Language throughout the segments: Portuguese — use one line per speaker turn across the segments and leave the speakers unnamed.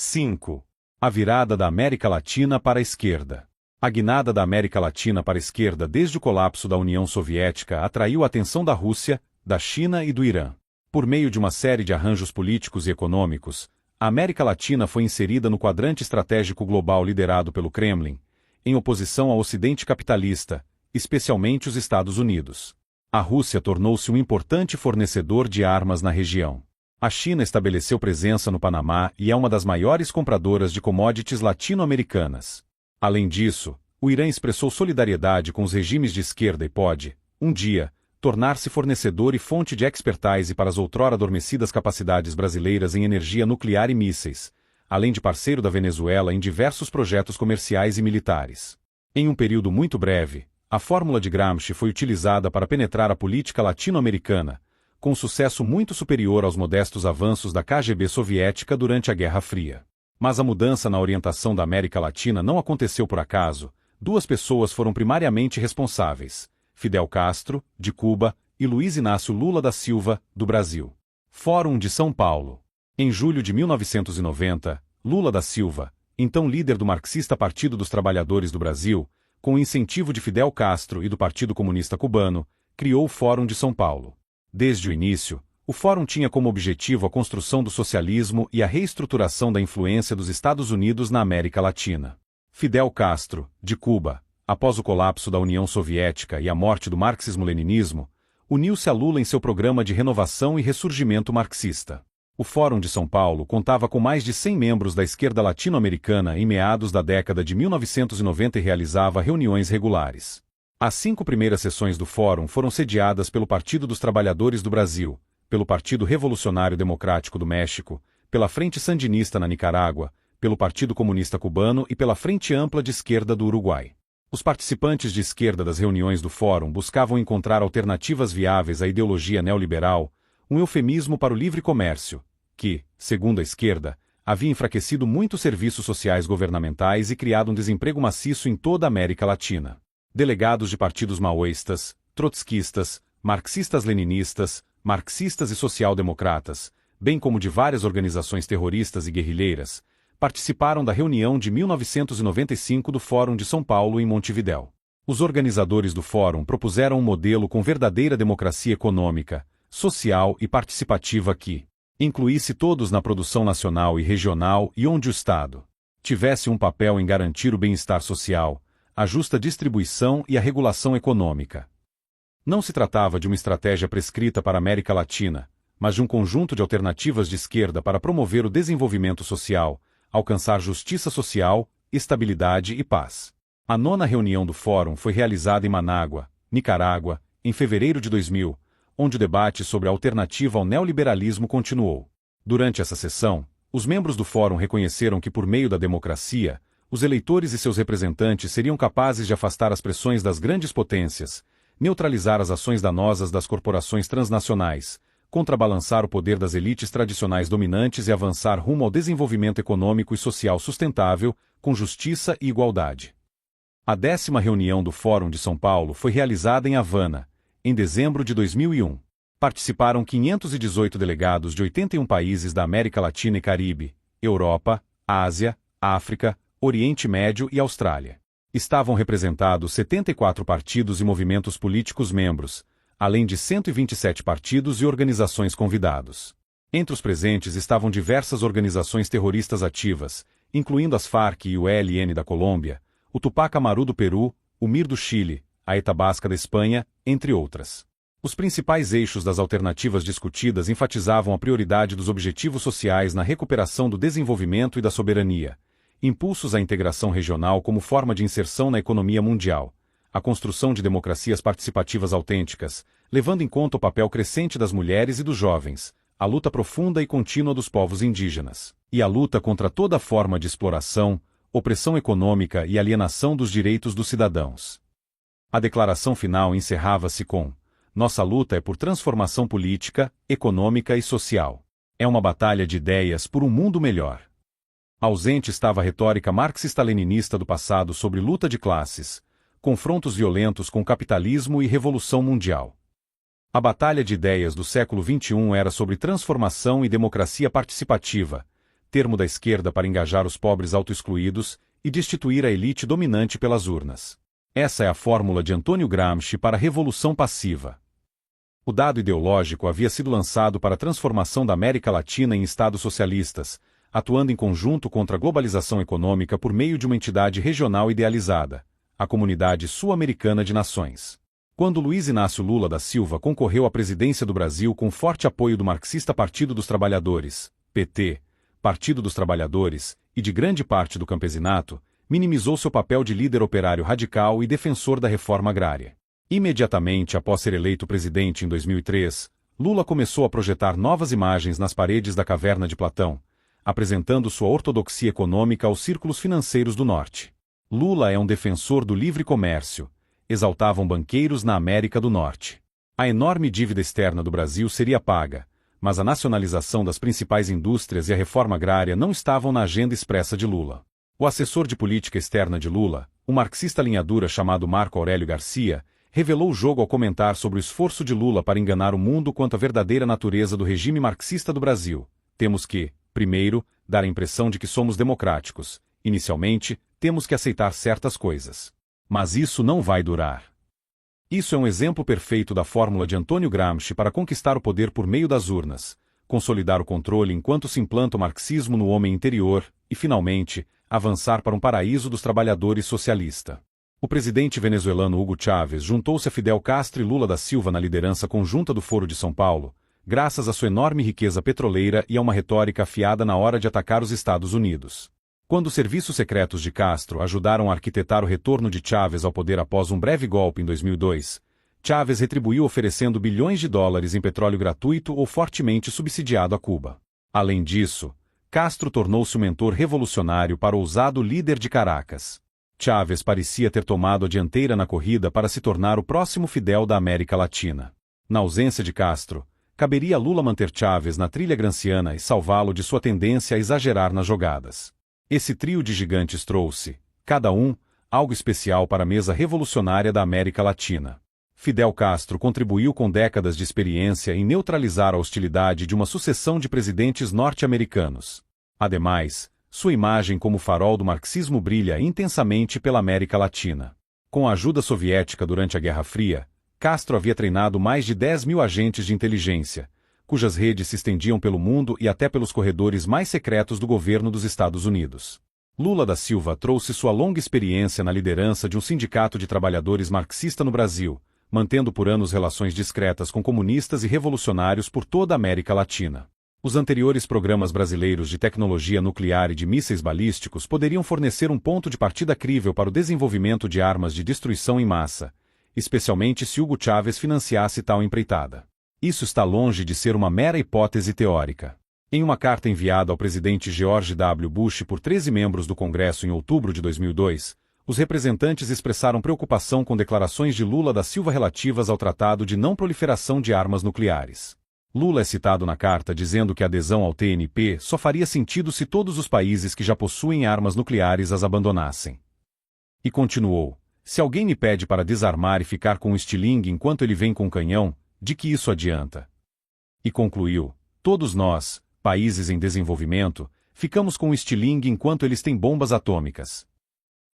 5. A virada da América Latina para a esquerda. A guinada da América Latina para a esquerda desde o colapso da União Soviética atraiu a atenção da Rússia, da China e do Irã. Por meio de uma série de arranjos políticos e econômicos, a América Latina foi inserida no quadrante estratégico global liderado pelo Kremlin, em oposição ao Ocidente capitalista, especialmente os Estados Unidos. A Rússia tornou-se um importante fornecedor de armas na região. A China estabeleceu presença no Panamá e é uma das maiores compradoras de commodities latino-americanas. Além disso, o Irã expressou solidariedade com os regimes de esquerda e pode, um dia, tornar-se fornecedor e fonte de expertise para as outrora adormecidas capacidades brasileiras em energia nuclear e mísseis, além de parceiro da Venezuela em diversos projetos comerciais e militares. Em um período muito breve, a fórmula de Gramsci foi utilizada para penetrar a política latino-americana, com sucesso muito superior aos modestos avanços da KGB soviética durante a Guerra Fria. Mas a mudança na orientação da América Latina não aconteceu por acaso. Duas pessoas foram primariamente responsáveis: Fidel Castro, de Cuba, e Luiz Inácio Lula da Silva, do Brasil. Fórum de São Paulo. Em julho de 1990, Lula da Silva, então líder do marxista Partido dos Trabalhadores do Brasil, com o incentivo de Fidel Castro e do Partido Comunista Cubano, criou o Fórum de São Paulo. Desde o início, o Fórum tinha como objetivo a construção do socialismo e a reestruturação da influência dos Estados Unidos na América Latina. Fidel Castro, de Cuba, após o colapso da União Soviética e a morte do marxismo-leninismo, uniu-se a Lula em seu programa de renovação e ressurgimento marxista. O Fórum de São Paulo contava com mais de 100 membros da esquerda latino-americana em meados da década de 1990 e realizava reuniões regulares. As 5 primeiras sessões do Fórum foram sediadas pelo Partido dos Trabalhadores do Brasil, pelo Partido Revolucionário Democrático do México, pela Frente Sandinista na Nicarágua, pelo Partido Comunista Cubano e pela Frente Ampla de Esquerda do Uruguai. Os participantes de esquerda das reuniões do Fórum buscavam encontrar alternativas viáveis à ideologia neoliberal, um eufemismo para o livre comércio, que, segundo a esquerda, havia enfraquecido muitos serviços sociais governamentais e criado um desemprego maciço em toda a América Latina. Delegados de partidos maoístas, trotskistas, marxistas-leninistas, marxistas e social-democratas, bem como de várias organizações terroristas e guerrilheiras, participaram da reunião de 1995 do Fórum de São Paulo em Montevidéu. Os organizadores do Fórum propuseram um modelo com verdadeira democracia econômica, social e participativa que incluísse todos na produção nacional e regional e onde o Estado tivesse um papel em garantir o bem-estar social, a justa distribuição e a regulação econômica. Não se tratava de uma estratégia prescrita para a América Latina, mas de um conjunto de alternativas de esquerda para promover o desenvolvimento social, alcançar justiça social, estabilidade e paz. A 9ª reunião do Fórum foi realizada em Manágua, Nicarágua, em fevereiro de 2000, onde o debate sobre a alternativa ao neoliberalismo continuou. Durante essa sessão, os membros do Fórum reconheceram que, por meio da democracia, os eleitores e seus representantes seriam capazes de afastar as pressões das grandes potências, neutralizar as ações danosas das corporações transnacionais, contrabalançar o poder das elites tradicionais dominantes e avançar rumo ao desenvolvimento econômico e social sustentável, com justiça e igualdade. A 10ª reunião do Fórum de São Paulo foi realizada em Havana, em dezembro de 2001. Participaram 518 delegados de 81 países da América Latina e Caribe, Europa, Ásia, África, Oriente Médio e Austrália. Estavam representados 74 partidos e movimentos políticos membros, além de 127 partidos e organizações convidados. Entre os presentes estavam diversas organizações terroristas ativas, incluindo as Farc e o ELN da Colômbia, o Tupac Amaru do Peru, o MIR do Chile, a ETA Basca da Espanha, entre outras. Os principais eixos das alternativas discutidas enfatizavam a prioridade dos objetivos sociais na recuperação do desenvolvimento e da soberania, impulsos à integração regional como forma de inserção na economia mundial, a construção de democracias participativas autênticas, levando em conta o papel crescente das mulheres e dos jovens, a luta profunda e contínua dos povos indígenas, e a luta contra toda forma de exploração, opressão econômica e alienação dos direitos dos cidadãos. A declaração final encerrava-se com: nossa luta é por transformação política, econômica e social. É uma batalha de ideias por um mundo melhor. Ausente estava a retórica marxista-leninista do passado sobre luta de classes, confrontos violentos com capitalismo e revolução mundial. A batalha de ideias do século XXI era sobre transformação e democracia participativa, termo da esquerda para engajar os pobres autoexcluídos e destituir a elite dominante pelas urnas. Essa é a fórmula de Antônio Gramsci para a revolução passiva. O dado ideológico havia sido lançado para a transformação da América Latina em estados socialistas, atuando em conjunto contra a globalização econômica por meio de uma entidade regional idealizada, a Comunidade Sul-Americana de Nações. Quando Luiz Inácio Lula da Silva concorreu à presidência do Brasil com forte apoio do marxista Partido dos Trabalhadores, PT, Partido dos Trabalhadores, e de grande parte do campesinato, minimizou seu papel de líder operário radical e defensor da reforma agrária. Imediatamente após ser eleito presidente em 2003, Lula começou a projetar novas imagens nas paredes da caverna de Platão, apresentando sua ortodoxia econômica aos círculos financeiros do Norte. Lula é um defensor do livre comércio, exaltavam banqueiros na América do Norte. A enorme dívida externa do Brasil seria paga, mas a nacionalização das principais indústrias e a reforma agrária não estavam na agenda expressa de Lula. O assessor de política externa de Lula, um marxista linha-dura chamado Marco Aurélio Garcia, revelou o jogo ao comentar sobre o esforço de Lula para enganar o mundo quanto à verdadeira natureza do regime marxista do Brasil. Temos que, primeiro, dar a impressão de que somos democráticos. Inicialmente, temos que aceitar certas coisas. Mas isso não vai durar. Isso é um exemplo perfeito da fórmula de Antônio Gramsci para conquistar o poder por meio das urnas, consolidar o controle enquanto se implanta o marxismo no homem interior e, finalmente, avançar para um paraíso dos trabalhadores socialista. O presidente venezuelano Hugo Chávez juntou-se a Fidel Castro e Lula da Silva na liderança conjunta do Foro de São Paulo, graças à sua enorme riqueza petroleira e a uma retórica afiada na hora de atacar os Estados Unidos. Quando os serviços secretos de Castro ajudaram a arquitetar o retorno de Chávez ao poder após um breve golpe em 2002, Chávez retribuiu oferecendo bilhões de dólares em petróleo gratuito ou fortemente subsidiado a Cuba. Além disso, Castro tornou-se um mentor revolucionário para o ousado líder de Caracas. Chávez parecia ter tomado a dianteira na corrida para se tornar o próximo Fidel da América Latina. Na ausência de Castro, caberia a Lula manter Chávez na trilha granciana e salvá-lo de sua tendência a exagerar nas jogadas. Esse trio de gigantes trouxe, cada um, algo especial para a mesa revolucionária da América Latina. Fidel Castro contribuiu com décadas de experiência em neutralizar a hostilidade de uma sucessão de presidentes norte-americanos. Ademais, sua imagem como farol do marxismo brilha intensamente pela América Latina. Com a ajuda soviética durante a Guerra Fria, Castro havia treinado mais de 10.000 agentes de inteligência, cujas redes se estendiam pelo mundo e até pelos corredores mais secretos do governo dos Estados Unidos. Lula da Silva trouxe sua longa experiência na liderança de um sindicato de trabalhadores marxista no Brasil, mantendo por anos relações discretas com comunistas e revolucionários por toda a América Latina. Os anteriores programas brasileiros de tecnologia nuclear e de mísseis balísticos poderiam fornecer um ponto de partida crível para o desenvolvimento de armas de destruição em massa, especialmente se Hugo Chávez financiasse tal empreitada. Isso está longe de ser uma mera hipótese teórica. Em uma carta enviada ao presidente George W. Bush por 13 membros do Congresso em outubro de 2002, os representantes expressaram preocupação com declarações de Lula da Silva relativas ao Tratado de Não Proliferação de Armas Nucleares. Lula é citado na carta dizendo que a adesão ao TNP só faria sentido se todos os países que já possuem armas nucleares as abandonassem. E continuou: se alguém me pede para desarmar e ficar com um estilingue enquanto ele vem com um canhão, de que isso adianta? E concluiu: todos nós, países em desenvolvimento, ficamos com um estilingue enquanto eles têm bombas atômicas.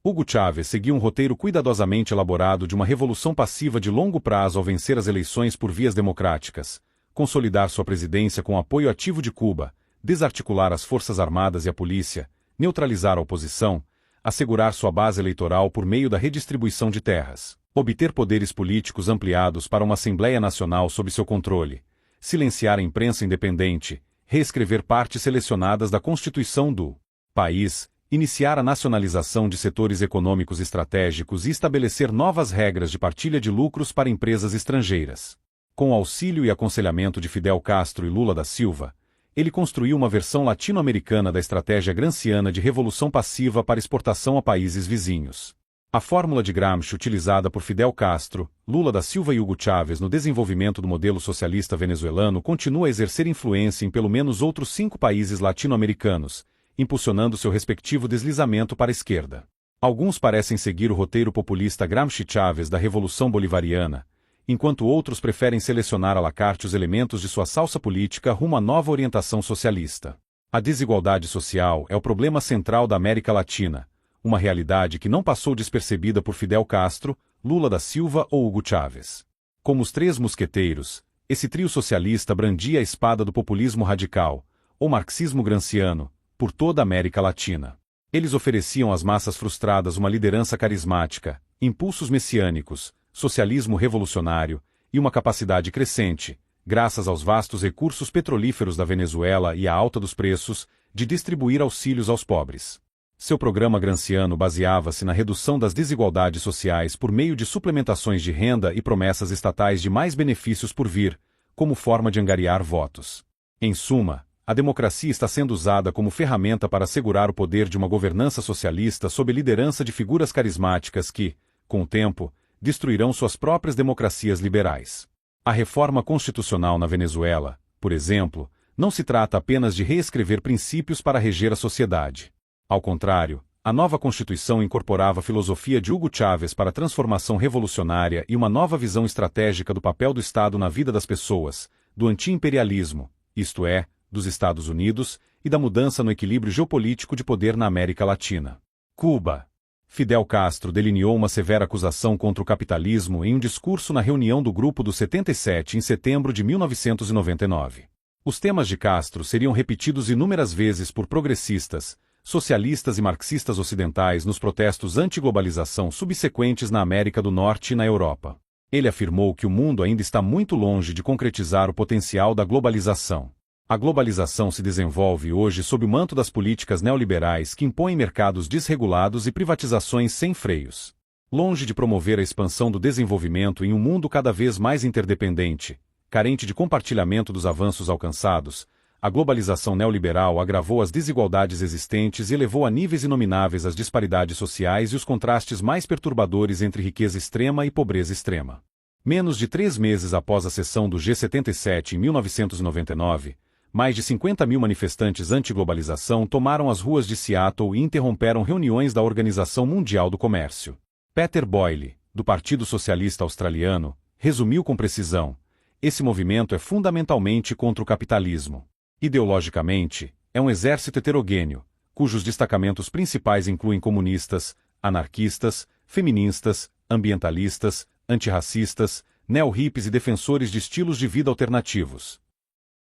Hugo Chávez seguiu um roteiro cuidadosamente elaborado de uma revolução passiva de longo prazo ao vencer as eleições por vias democráticas, consolidar sua presidência com apoio ativo de Cuba, desarticular as forças armadas e a polícia, neutralizar a oposição, assegurar sua base eleitoral por meio da redistribuição de terras, obter poderes políticos ampliados para uma Assembleia Nacional sob seu controle, silenciar a imprensa independente, reescrever partes selecionadas da Constituição do país, iniciar a nacionalização de setores econômicos estratégicos e estabelecer novas regras de partilha de lucros para empresas estrangeiras. Com o auxílio e aconselhamento de Fidel Castro e Lula da Silva, ele construiu uma versão latino-americana da estratégia granciana de revolução passiva para exportação a países vizinhos. A fórmula de Gramsci utilizada por Fidel Castro, Lula da Silva e Hugo Chávez no desenvolvimento do modelo socialista venezuelano continua a exercer influência em pelo menos outros 5 países latino-americanos, impulsionando seu respectivo deslizamento para a esquerda. Alguns parecem seguir o roteiro populista Gramsci-Chávez da Revolução Bolivariana, enquanto outros preferem selecionar à la carte os elementos de sua salsa política rumo à nova orientação socialista. A desigualdade social é o problema central da América Latina, uma realidade que não passou despercebida por Fidel Castro, Lula da Silva ou Hugo Chávez. Como os três mosqueteiros, esse trio socialista brandia a espada do populismo radical, ou marxismo gramsciano, por toda a América Latina. Eles ofereciam às massas frustradas uma liderança carismática, impulsos messiânicos, socialismo revolucionário e uma capacidade crescente, graças aos vastos recursos petrolíferos da Venezuela e à alta dos preços, de distribuir auxílios aos pobres. Seu programa gramsciano baseava-se na redução das desigualdades sociais por meio de suplementações de renda e promessas estatais de mais benefícios por vir, como forma de angariar votos. Em suma, a democracia está sendo usada como ferramenta para assegurar o poder de uma governança socialista sob liderança de figuras carismáticas que, com o tempo, destruirão suas próprias democracias liberais. A reforma constitucional na Venezuela, por exemplo, não se trata apenas de reescrever princípios para reger a sociedade. Ao contrário, a nova Constituição incorporava a filosofia de Hugo Chávez para a transformação revolucionária e uma nova visão estratégica do papel do Estado na vida das pessoas, do anti-imperialismo, isto é, dos Estados Unidos, e da mudança no equilíbrio geopolítico de poder na América Latina. Cuba. Fidel Castro delineou uma severa acusação contra o capitalismo em um discurso na reunião do Grupo dos 77 em setembro de 1999. Os temas de Castro seriam repetidos inúmeras vezes por progressistas, socialistas e marxistas ocidentais nos protestos anti-globalização subsequentes na América do Norte e na Europa. Ele afirmou que o mundo ainda está muito longe de concretizar o potencial da globalização. A globalização se desenvolve hoje sob o manto das políticas neoliberais que impõem mercados desregulados e privatizações sem freios. Longe de promover a expansão do desenvolvimento em um mundo cada vez mais interdependente, carente de compartilhamento dos avanços alcançados, a globalização neoliberal agravou as desigualdades existentes e elevou a níveis inomináveis as disparidades sociais e os contrastes mais perturbadores entre riqueza extrema e pobreza extrema. Menos de 3 meses após a sessão do G77 em 1999, mais de 50 mil manifestantes anti-globalização tomaram as ruas de Seattle e interromperam reuniões da Organização Mundial do Comércio. Peter Boyle, do Partido Socialista Australiano, resumiu com precisão: esse movimento é fundamentalmente contra o capitalismo. Ideologicamente, é um exército heterogêneo, cujos destacamentos principais incluem comunistas, anarquistas, feministas, ambientalistas, antirracistas, neo-hippies e defensores de estilos de vida alternativos.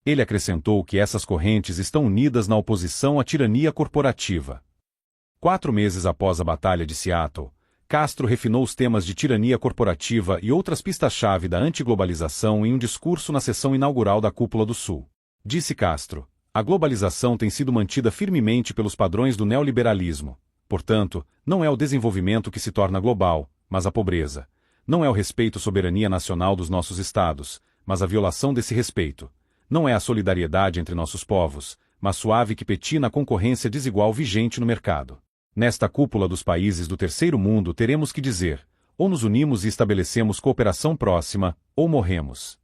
Ele acrescentou que essas correntes estão unidas na oposição à tirania corporativa. 4 meses após a Batalha de Seattle, Castro refinou os temas de tirania corporativa e outras pistas-chave da antiglobalização em um discurso na sessão inaugural da Cúpula do Sul. Disse Castro: a globalização tem sido mantida firmemente pelos padrões do neoliberalismo. Portanto, não é o desenvolvimento que se torna global, mas a pobreza. Não é o respeito à soberania nacional dos nossos estados, mas a violação desse respeito. Não é a solidariedade entre nossos povos, mas suave que petina a concorrência desigual vigente no mercado. Nesta cúpula dos países do terceiro mundo teremos que dizer: ou nos unimos e estabelecemos cooperação próxima, ou morremos.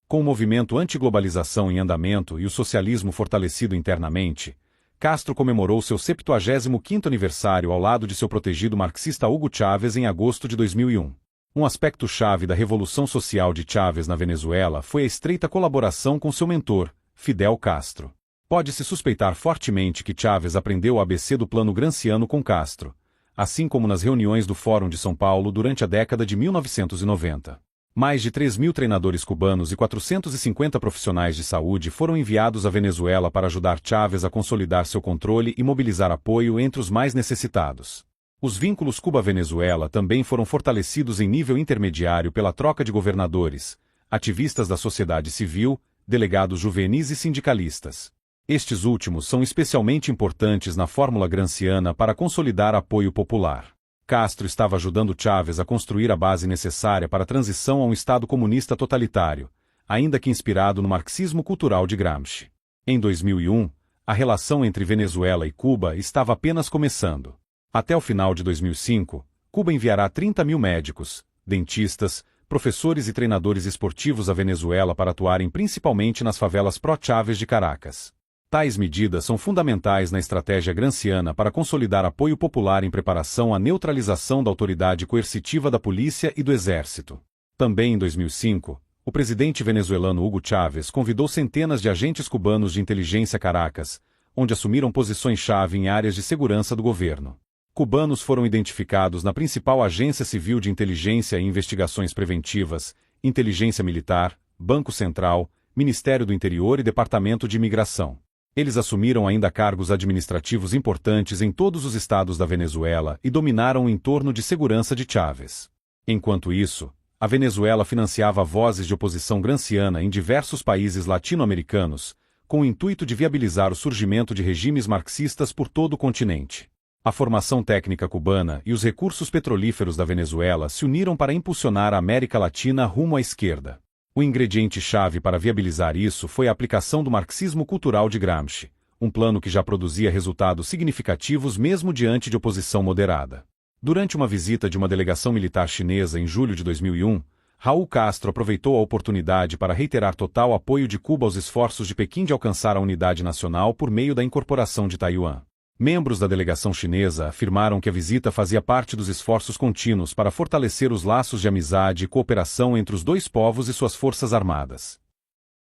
Com o movimento anti-globalização em andamento e o socialismo fortalecido internamente, Castro comemorou seu 75º aniversário ao lado de seu protegido marxista Hugo Chávez em agosto de 2001. Um aspecto-chave da revolução social de Chávez na Venezuela foi a estreita colaboração com seu mentor, Fidel Castro. Pode-se suspeitar fortemente que Chávez aprendeu o ABC do plano gramsciano com Castro, assim como nas reuniões do Fórum de São Paulo durante a década de 1990. Mais de 3.000 treinadores cubanos e 450 profissionais de saúde foram enviados à Venezuela para ajudar Chávez a consolidar seu controle e mobilizar apoio entre os mais necessitados. Os vínculos Cuba-Venezuela também foram fortalecidos em nível intermediário pela troca de governadores, ativistas da sociedade civil, delegados juvenis e sindicalistas. Estes últimos são especialmente importantes na fórmula gramsciana para consolidar apoio popular. Castro estava ajudando Chávez a construir a base necessária para a transição a um Estado comunista totalitário, ainda que inspirado no marxismo cultural de Gramsci. Em 2001, a relação entre Venezuela e Cuba estava apenas começando. Até o final de 2005, Cuba enviará 30 mil médicos, dentistas, professores e treinadores esportivos à Venezuela para atuarem principalmente nas favelas pró-Chávez de Caracas. Tais medidas são fundamentais na estratégia gramsciana para consolidar apoio popular em preparação à neutralização da autoridade coercitiva da polícia e do exército. Também em 2005, o presidente venezuelano Hugo Chávez convidou centenas de agentes cubanos de inteligência a Caracas, onde assumiram posições-chave em áreas de segurança do governo. Cubanos foram identificados na principal agência civil de inteligência e investigações preventivas, inteligência militar, Banco Central, Ministério do Interior e Departamento de Imigração. Eles assumiram ainda cargos administrativos importantes em todos os estados da Venezuela e dominaram o entorno de segurança de Chávez. Enquanto isso, a Venezuela financiava vozes de oposição granciana em diversos países latino-americanos, com o intuito de viabilizar o surgimento de regimes marxistas por todo o continente. A formação técnica cubana e os recursos petrolíferos da Venezuela se uniram para impulsionar a América Latina rumo à esquerda. O ingrediente-chave para viabilizar isso foi a aplicação do marxismo cultural de Gramsci, um plano que já produzia resultados significativos mesmo diante de oposição moderada. Durante uma visita de uma delegação militar chinesa em julho de 2001, Raul Castro aproveitou a oportunidade para reiterar total apoio de Cuba aos esforços de Pequim de alcançar a unidade nacional por meio da incorporação de Taiwan. Membros da delegação chinesa afirmaram que a visita fazia parte dos esforços contínuos para fortalecer os laços de amizade e cooperação entre os dois povos e suas forças armadas.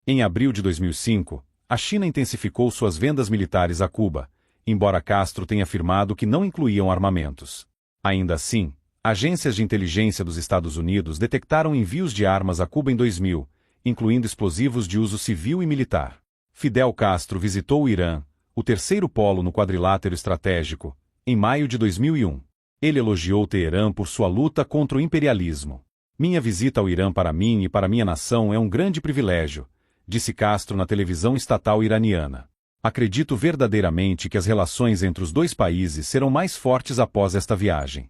Em abril de 2005, a China intensificou suas vendas militares a Cuba, embora Castro tenha afirmado que não incluíam armamentos. Ainda assim, agências de inteligência dos Estados Unidos detectaram envios de armas a Cuba em 2000, incluindo explosivos de uso civil e militar. Fidel Castro visitou o Irã, o terceiro polo no quadrilátero estratégico, em maio de 2001. Ele elogiou Teherã por sua luta contra o imperialismo. Minha visita ao Irã para mim e para minha nação é um grande privilégio, disse Castro na televisão estatal iraniana. Acredito verdadeiramente que as relações entre os dois países serão mais fortes após esta viagem.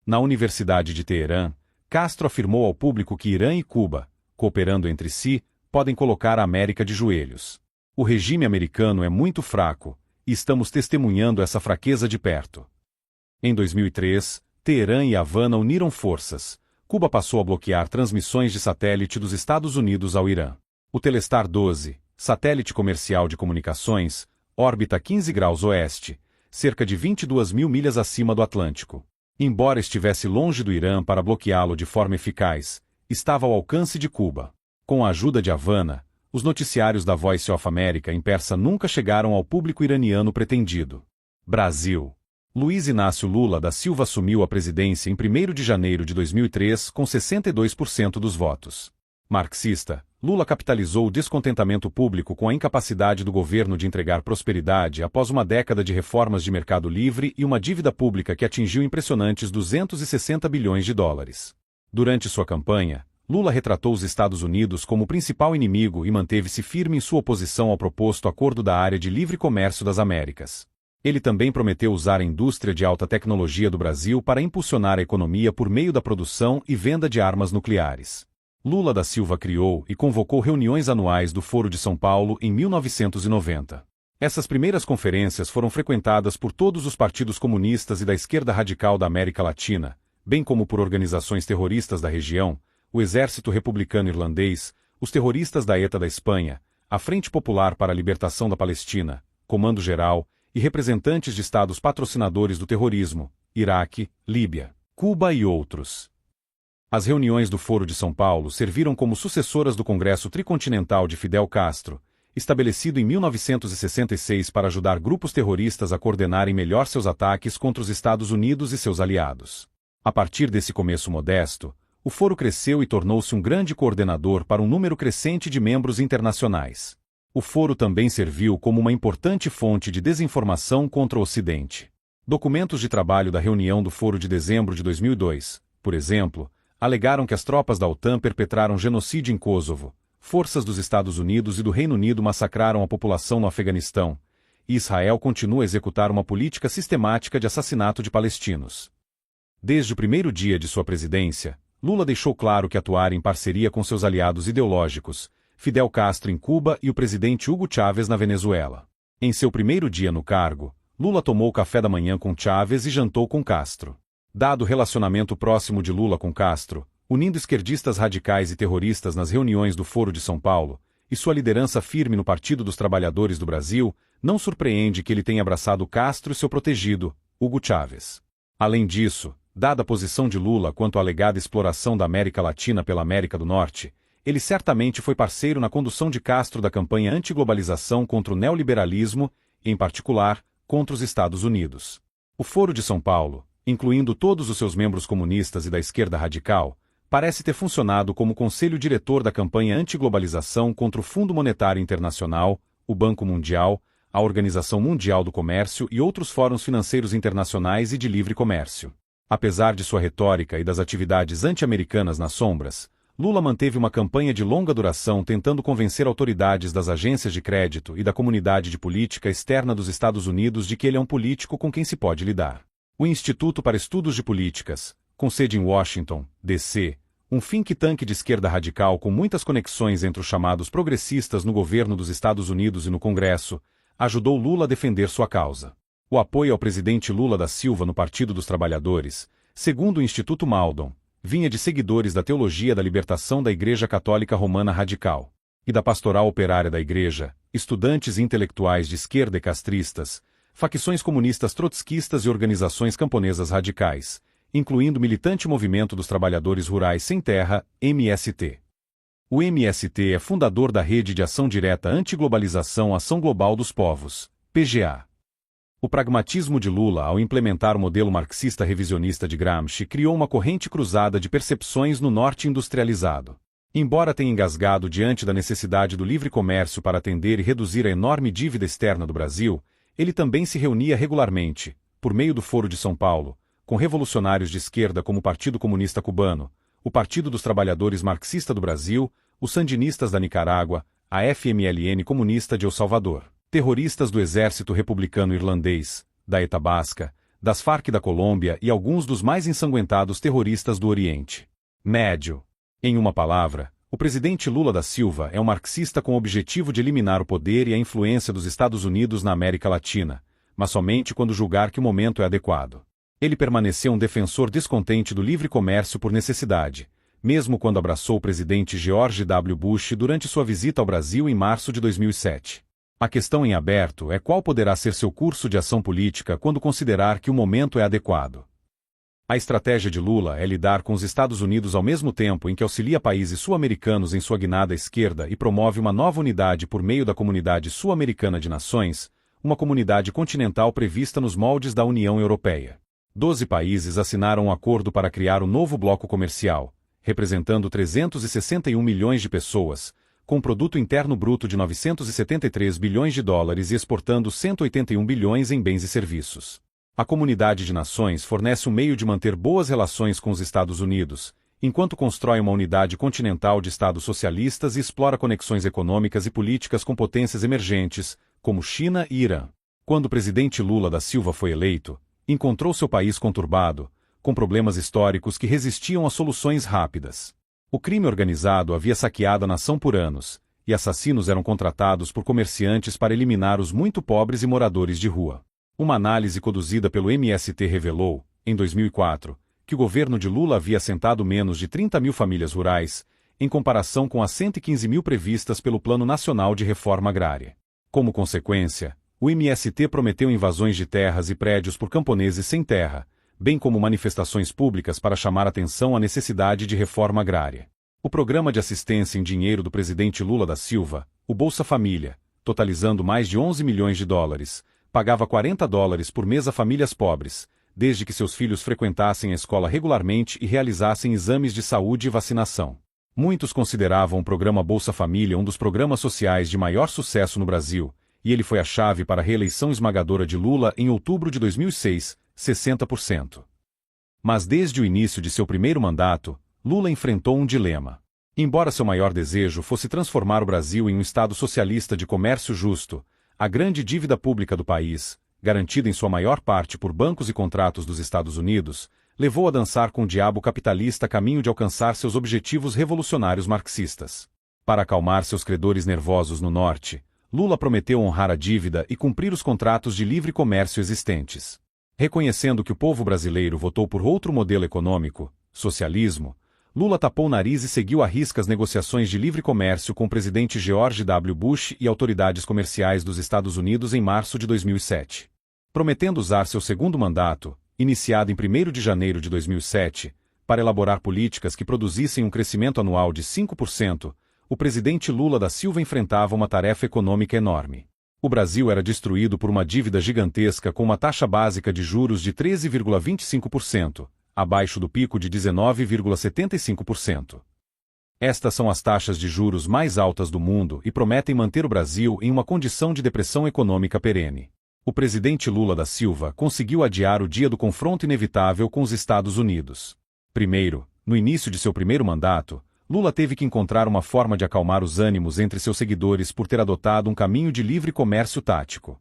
Na Universidade de Teherã, Castro afirmou ao público que Irã e Cuba, cooperando entre si, podem colocar a América de joelhos. O regime americano é muito fraco, e estamos testemunhando essa fraqueza de perto. Em 2003, Teherã e Havana uniram forças. Cuba passou a bloquear transmissões de satélite dos Estados Unidos ao Irã. O Telestar 12, satélite comercial de comunicações, órbita 15 graus oeste, cerca de 22 mil milhas acima do Atlântico. Embora estivesse longe do Irã para bloqueá-lo de forma eficaz, estava ao alcance de Cuba. Com a ajuda de Havana, os noticiários da Voice of America em persa nunca chegaram ao público iraniano pretendido. Brasil. Luiz Inácio Lula da Silva assumiu a presidência em 1º de janeiro de 2003 com 62% dos votos. Marxista, Lula capitalizou o descontentamento público com a incapacidade do governo de entregar prosperidade após uma década de reformas de mercado livre e uma dívida pública que atingiu impressionantes 260 bilhões de dólares. Durante sua campanha, Lula retratou os Estados Unidos como o principal inimigo e manteve-se firme em sua oposição ao proposto Acordo da Área de Livre Comércio das Américas. Ele também prometeu usar a indústria de alta tecnologia do Brasil para impulsionar a economia por meio da produção e venda de armas nucleares. Lula da Silva criou e convocou reuniões anuais do Foro de São Paulo em 1990. Essas primeiras conferências foram frequentadas por todos os partidos comunistas e da esquerda radical da América Latina, bem como por organizações terroristas da região, o Exército Republicano Irlandês, os terroristas da ETA da Espanha, a Frente Popular para a Libertação da Palestina, Comando Geral e representantes de estados patrocinadores do terrorismo, Iraque, Líbia, Cuba e outros. As reuniões do Foro de São Paulo serviram como sucessoras do Congresso Tricontinental de Fidel Castro, estabelecido em 1966 para ajudar grupos terroristas a coordenarem melhor seus ataques contra os Estados Unidos e seus aliados. A partir desse começo modesto, o Foro cresceu e tornou-se um grande coordenador para um número crescente de membros internacionais. O Foro também serviu como uma importante fonte de desinformação contra o Ocidente. Documentos de trabalho da reunião do Foro de dezembro de 2002, por exemplo, alegaram que as tropas da OTAN perpetraram genocídio em Kosovo, forças dos Estados Unidos e do Reino Unido massacraram a população no Afeganistão, e Israel continua a executar uma política sistemática de assassinato de palestinos. Desde o primeiro dia de sua presidência, Lula deixou claro que atuar em parceria com seus aliados ideológicos, Fidel Castro em Cuba e o presidente Hugo Chávez na Venezuela. Em seu primeiro dia no cargo, Lula tomou café da manhã com Chávez e jantou com Castro. Dado o relacionamento próximo de Lula com Castro, unindo esquerdistas radicais e terroristas nas reuniões do Foro de São Paulo, e sua liderança firme no Partido dos Trabalhadores do Brasil, não surpreende que ele tenha abraçado Castro e seu protegido, Hugo Chávez. Além disso, dada a posição de Lula quanto à alegada exploração da América Latina pela América do Norte, ele certamente foi parceiro na condução de Castro da campanha anti-globalização contra o neoliberalismo em particular, contra os Estados Unidos. O Foro de São Paulo, incluindo todos os seus membros comunistas e da esquerda radical, parece ter funcionado como conselho diretor da campanha anti-globalização contra o Fundo Monetário Internacional, o Banco Mundial, a Organização Mundial do Comércio e outros fóruns financeiros internacionais e de livre comércio. Apesar de sua retórica e das atividades anti-americanas nas sombras, Lula manteve uma campanha de longa duração tentando convencer autoridades das agências de crédito e da comunidade de política externa dos Estados Unidos de que ele é um político com quem se pode lidar. O Instituto para Estudos de Políticas, com sede em Washington, D.C., um think tank de esquerda radical com muitas conexões entre os chamados progressistas no governo dos Estados Unidos e no Congresso, ajudou Lula a defender sua causa. O apoio ao presidente Lula da Silva no Partido dos Trabalhadores, segundo o Instituto Maldon, vinha de seguidores da teologia da libertação da Igreja Católica Romana Radical e da Pastoral Operária da Igreja, estudantes e intelectuais de esquerda e castristas, facções comunistas trotskistas e organizações camponesas radicais, incluindo o militante Movimento dos Trabalhadores Rurais Sem Terra, MST. O MST é fundador da Rede de Ação Direta Antiglobalização Ação Global dos Povos, PGA. O pragmatismo de Lula ao implementar o modelo marxista revisionista de Gramsci criou uma corrente cruzada de percepções no norte industrializado. Embora tenha engasgado diante da necessidade do livre comércio para atender e reduzir a enorme dívida externa do Brasil, ele também se reunia regularmente, por meio do Foro de São Paulo, com revolucionários de esquerda como o Partido Comunista Cubano, o Partido dos Trabalhadores Marxista do Brasil, os Sandinistas da Nicarágua, a FMLN comunista de El Salvador, terroristas do Exército Republicano Irlandês, da ETA Basca, das Farc da Colômbia e alguns dos mais ensanguentados terroristas do Oriente Médio. Em uma palavra, o presidente Lula da Silva é um marxista com o objetivo de eliminar o poder e a influência dos Estados Unidos na América Latina, mas somente quando julgar que o momento é adequado. Ele permaneceu um defensor descontente do livre comércio por necessidade, mesmo quando abraçou o presidente George W. Bush durante sua visita ao Brasil em março de 2007. A questão em aberto é qual poderá ser seu curso de ação política quando considerar que o momento é adequado. A estratégia de Lula é lidar com os Estados Unidos ao mesmo tempo em que auxilia países sul-americanos em sua guinada esquerda e promove uma nova unidade por meio da Comunidade Sul-Americana de Nações, uma comunidade continental prevista nos moldes da União Europeia. 12 países assinaram um acordo para criar o novo bloco comercial, representando 361 milhões de pessoas, com um produto interno bruto de 973 bilhões de dólares e exportando 181 bilhões em bens e serviços. A Comunidade de Nações fornece um meio de manter boas relações com os Estados Unidos, enquanto constrói uma unidade continental de Estados socialistas e explora conexões econômicas e políticas com potências emergentes, como China e Irã. Quando o presidente Lula da Silva foi eleito, encontrou seu país conturbado, com problemas históricos que resistiam a soluções rápidas. O crime organizado havia saqueado a nação por anos, e assassinos eram contratados por comerciantes para eliminar os muito pobres e moradores de rua. Uma análise conduzida pelo MST revelou, em 2004, que o governo de Lula havia assentado menos de 30 mil famílias rurais, em comparação com as 115 mil previstas pelo Plano Nacional de Reforma Agrária. Como consequência, o MST prometeu invasões de terras e prédios por camponeses sem terra, bem como manifestações públicas para chamar atenção à necessidade de reforma agrária. O programa de assistência em dinheiro do presidente Lula da Silva, o Bolsa Família, totalizando mais de 11 milhões de dólares, pagava $40 por mês a famílias pobres, desde que seus filhos frequentassem a escola regularmente e realizassem exames de saúde e vacinação. Muitos consideravam o programa Bolsa Família um dos programas sociais de maior sucesso no Brasil, e ele foi a chave para a reeleição esmagadora de Lula em outubro de 2006, 60%. Mas desde o início de seu primeiro mandato, Lula enfrentou um dilema. Embora seu maior desejo fosse transformar o Brasil em um Estado socialista de comércio justo, a grande dívida pública do país, garantida em sua maior parte por bancos e contratos dos Estados Unidos, levou a dançar com o diabo capitalista a caminho de alcançar seus objetivos revolucionários marxistas. Para acalmar seus credores nervosos no norte, Lula prometeu honrar a dívida e cumprir os contratos de livre comércio existentes. Reconhecendo que o povo brasileiro votou por outro modelo econômico, socialismo, Lula tapou o nariz e seguiu à risca as negociações de livre comércio com o presidente George W. Bush e autoridades comerciais dos Estados Unidos em março de 2007. Prometendo usar seu segundo mandato, iniciado em 1º de janeiro de 2007, para elaborar políticas que produzissem um crescimento anual de 5%, o presidente Lula da Silva enfrentava uma tarefa econômica enorme. O Brasil era destruído por uma dívida gigantesca com uma taxa básica de juros de 13,25%, abaixo do pico de 19,75%. Estas são as taxas de juros mais altas do mundo e prometem manter o Brasil em uma condição de depressão econômica perene. O presidente Lula da Silva conseguiu adiar o dia do confronto inevitável com os Estados Unidos. Primeiro, no início de seu primeiro mandato, Lula teve que encontrar uma forma de acalmar os ânimos entre seus seguidores por ter adotado um caminho de livre comércio tático.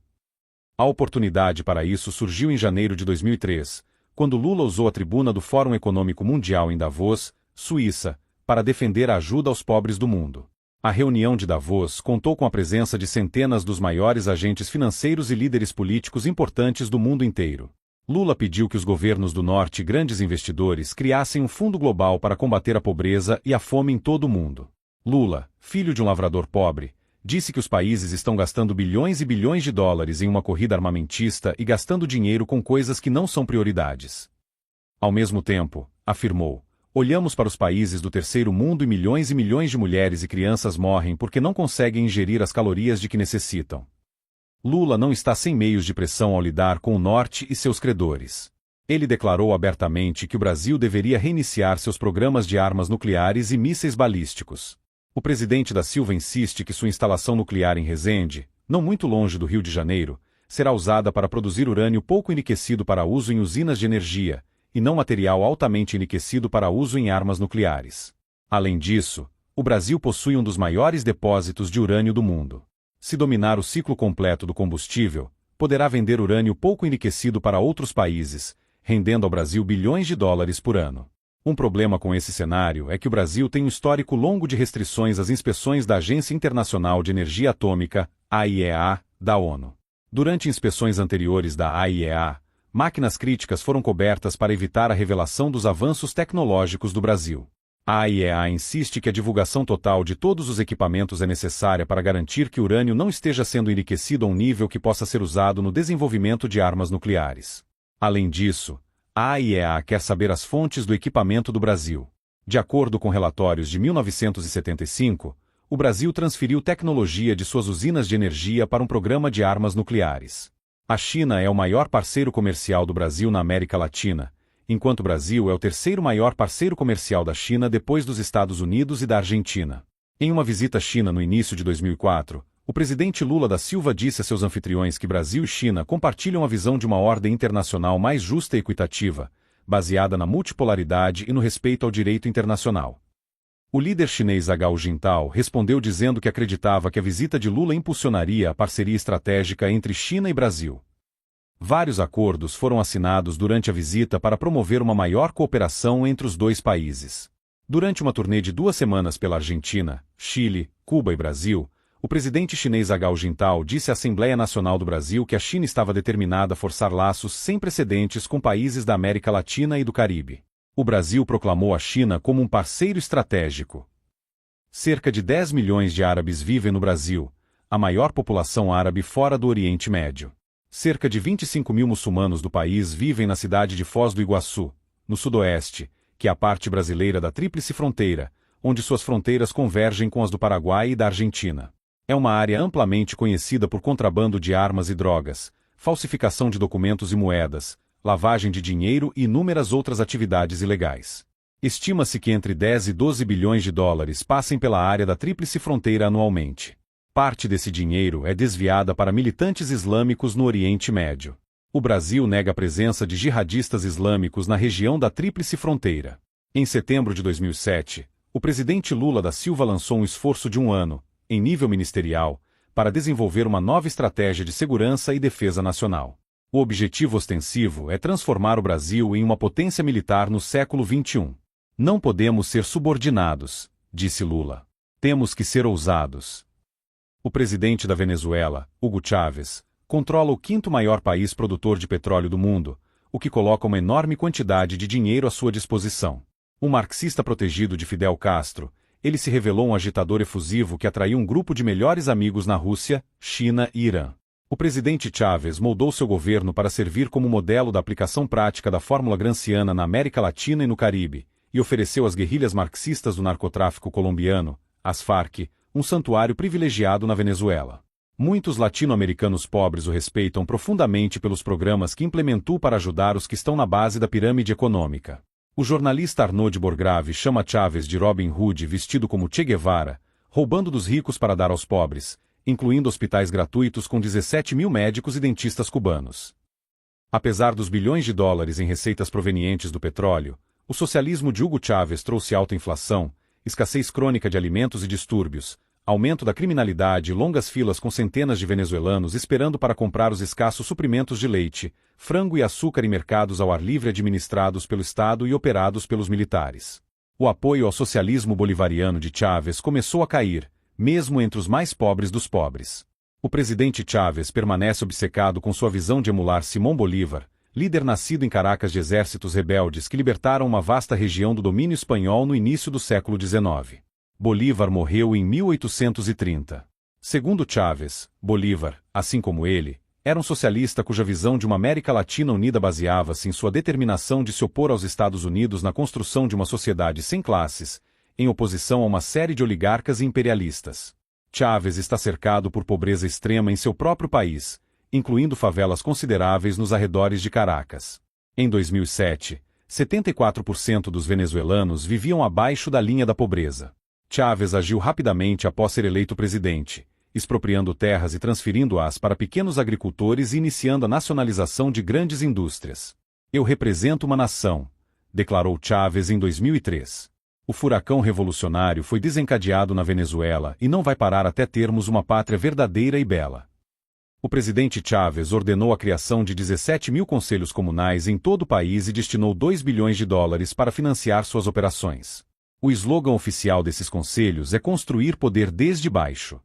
A oportunidade para isso surgiu em janeiro de 2003, quando Lula usou a tribuna do Fórum Econômico Mundial em Davos, Suíça, para defender a ajuda aos pobres do mundo. A reunião de Davos contou com a presença de centenas dos maiores agentes financeiros e líderes políticos importantes do mundo inteiro. Lula pediu que os governos do Norte e grandes investidores criassem um fundo global para combater a pobreza e a fome em todo o mundo. Lula, filho de um lavrador pobre, disse que os países estão gastando bilhões e bilhões de dólares em uma corrida armamentista e gastando dinheiro com coisas que não são prioridades. Ao mesmo tempo, afirmou, olhamos para os países do terceiro mundo e milhões de mulheres e crianças morrem porque não conseguem ingerir as calorias de que necessitam. Lula não está sem meios de pressão ao lidar com o Norte e seus credores. Ele declarou abertamente que o Brasil deveria reiniciar seus programas de armas nucleares e mísseis balísticos. O presidente da Silva insiste que sua instalação nuclear em Resende, não muito longe do Rio de Janeiro, será usada para produzir urânio pouco enriquecido para uso em usinas de energia, e não material altamente enriquecido para uso em armas nucleares. Além disso, o Brasil possui um dos maiores depósitos de urânio do mundo. Se dominar o ciclo completo do combustível, poderá vender urânio pouco enriquecido para outros países, rendendo ao Brasil bilhões de dólares por ano. Um problema com esse cenário é que o Brasil tem um histórico longo de restrições às inspeções da Agência Internacional de Energia Atômica, AIEA, da ONU. Durante inspeções anteriores da AIEA, máquinas críticas foram cobertas para evitar a revelação dos avanços tecnológicos do Brasil. A AIEA insiste que a divulgação total de todos os equipamentos é necessária para garantir que o urânio não esteja sendo enriquecido a um nível que possa ser usado no desenvolvimento de armas nucleares. Além disso, a AIEA quer saber as fontes do equipamento do Brasil. De acordo com relatórios de 1975, o Brasil transferiu tecnologia de suas usinas de energia para um programa de armas nucleares. A China é o maior parceiro comercial do Brasil na América Latina, enquanto o Brasil é o terceiro maior parceiro comercial da China depois dos Estados Unidos e da Argentina. Em uma visita à China no início de 2004, o presidente Lula da Silva disse a seus anfitriões que Brasil e China compartilham a visão de uma ordem internacional mais justa e equitativa, baseada na multipolaridade e no respeito ao direito internacional. O líder chinês Zhao Jintao respondeu dizendo que acreditava que a visita de Lula impulsionaria a parceria estratégica entre China e Brasil. Vários acordos foram assinados durante a visita para promover uma maior cooperação entre os dois países. Durante uma turnê de 2 semanas pela Argentina, Chile, Cuba e Brasil, o presidente chinês Zhao Jintao disse à Assembleia Nacional do Brasil que a China estava determinada a forçar laços sem precedentes com países da América Latina e do Caribe. O Brasil proclamou a China como um parceiro estratégico. Cerca de 10 milhões de árabes vivem no Brasil, a maior população árabe fora do Oriente Médio. Cerca de 25 mil muçulmanos do país vivem na cidade de Foz do Iguaçu, no sudoeste, que é a parte brasileira da Tríplice Fronteira, onde suas fronteiras convergem com as do Paraguai e da Argentina. É uma área amplamente conhecida por contrabando de armas e drogas, falsificação de documentos e moedas, lavagem de dinheiro e inúmeras outras atividades ilegais. Estima-se que entre 10 e 12 bilhões de dólares passem pela área da Tríplice Fronteira anualmente. Parte desse dinheiro é desviada para militantes islâmicos no Oriente Médio. O Brasil nega a presença de jihadistas islâmicos na região da Tríplice Fronteira. Em setembro de 2007, o presidente Lula da Silva lançou um esforço de 1 ano, em nível ministerial, para desenvolver uma nova estratégia de segurança e defesa nacional. O objetivo ostensivo é transformar o Brasil em uma potência militar no século XXI. Não podemos ser subordinados, disse Lula. Temos que ser ousados. O presidente da Venezuela, Hugo Chávez, controla o 5º maior país produtor de petróleo do mundo, o que coloca uma enorme quantidade de dinheiro à sua disposição. Um marxista protegido de Fidel Castro, ele se revelou um agitador efusivo que atraiu um grupo de melhores amigos na Rússia, China e Irã. O presidente Chávez moldou seu governo para servir como modelo da aplicação prática da fórmula gramsciana na América Latina e no Caribe, e ofereceu às guerrilhas marxistas do narcotráfico colombiano, as Farc, um santuário privilegiado na Venezuela. Muitos latino-americanos pobres o respeitam profundamente pelos programas que implementou para ajudar os que estão na base da pirâmide econômica. O jornalista Arnaud Borgrave chama Chávez de Robin Hood vestido como Che Guevara, roubando dos ricos para dar aos pobres, incluindo hospitais gratuitos com 17 mil médicos e dentistas cubanos. Apesar dos bilhões de dólares em receitas provenientes do petróleo, o socialismo de Hugo Chávez trouxe alta inflação, escassez crônica de alimentos e distúrbios, aumento da criminalidade e longas filas com centenas de venezuelanos esperando para comprar os escassos suprimentos de leite, frango e açúcar em mercados ao ar livre administrados pelo Estado e operados pelos militares. O apoio ao socialismo bolivariano de Chávez começou a cair, mesmo entre os mais pobres dos pobres. O presidente Chávez permanece obcecado com sua visão de emular Simón Bolívar, líder nascido em Caracas de exércitos rebeldes que libertaram uma vasta região do domínio espanhol no início do século XIX. Bolívar morreu em 1830. Segundo Chávez, Bolívar, assim como ele, era um socialista cuja visão de uma América Latina unida baseava-se em sua determinação de se opor aos Estados Unidos na construção de uma sociedade sem classes, em oposição a uma série de oligarcas e imperialistas. Chávez está cercado por pobreza extrema em seu próprio país, incluindo favelas consideráveis nos arredores de Caracas. Em 2007, 74% dos venezuelanos viviam abaixo da linha da pobreza. Chávez agiu rapidamente após ser eleito presidente, expropriando terras e transferindo-as para pequenos agricultores e iniciando a nacionalização de grandes indústrias. Eu represento uma nação, declarou Chávez em 2003. O furacão revolucionário foi desencadeado na Venezuela e não vai parar até termos uma pátria verdadeira e bela. O presidente Chávez ordenou a criação de 17 mil conselhos comunais em todo o país e destinou 2 bilhões de dólares para financiar suas operações. O slogan oficial desses conselhos é construir poder desde baixo.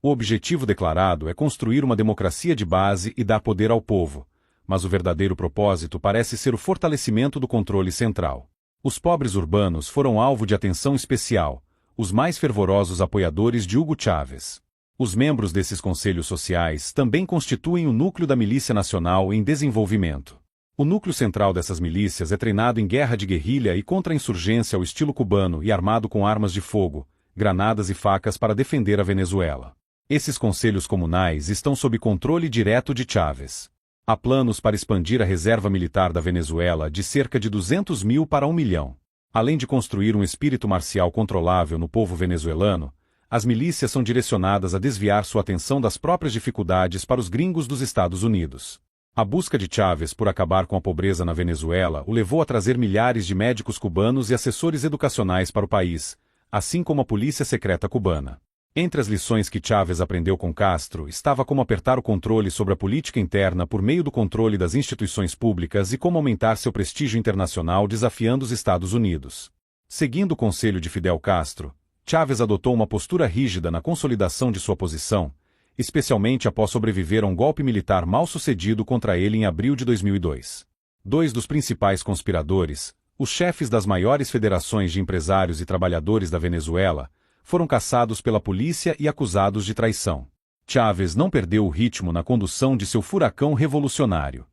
O objetivo declarado é construir uma democracia de base e dar poder ao povo, mas o verdadeiro propósito parece ser o fortalecimento do controle central. Os pobres urbanos foram alvo de atenção especial, os mais fervorosos apoiadores de Hugo Chávez. Os membros desses conselhos sociais também constituem o núcleo da Milícia Nacional em Desenvolvimento. O núcleo central dessas milícias é treinado em guerra de guerrilha e contra-insurgência ao estilo cubano e armado com armas de fogo, granadas e facas para defender a Venezuela. Esses conselhos comunais estão sob controle direto de Chávez. Há planos para expandir a reserva militar da Venezuela de cerca de 200 mil para 1 milhão. Além de construir um espírito marcial controlável no povo venezuelano, as milícias são direcionadas a desviar sua atenção das próprias dificuldades para os gringos dos Estados Unidos. A busca de Chávez por acabar com a pobreza na Venezuela o levou a trazer milhares de médicos cubanos e assessores educacionais para o país, assim como a polícia secreta cubana. Entre as lições que Chávez aprendeu com Castro estava como apertar o controle sobre a política interna por meio do controle das instituições públicas e como aumentar seu prestígio internacional desafiando os Estados Unidos. Seguindo o conselho de Fidel Castro, Chávez adotou uma postura rígida na consolidação de sua posição, especialmente após sobreviver a um golpe militar mal sucedido contra ele em abril de 2002. Dois dos principais conspiradores, os chefes das maiores federações de empresários e trabalhadores da Venezuela, foram caçados pela polícia e acusados de traição. Chávez não perdeu o ritmo na condução de seu furacão revolucionário.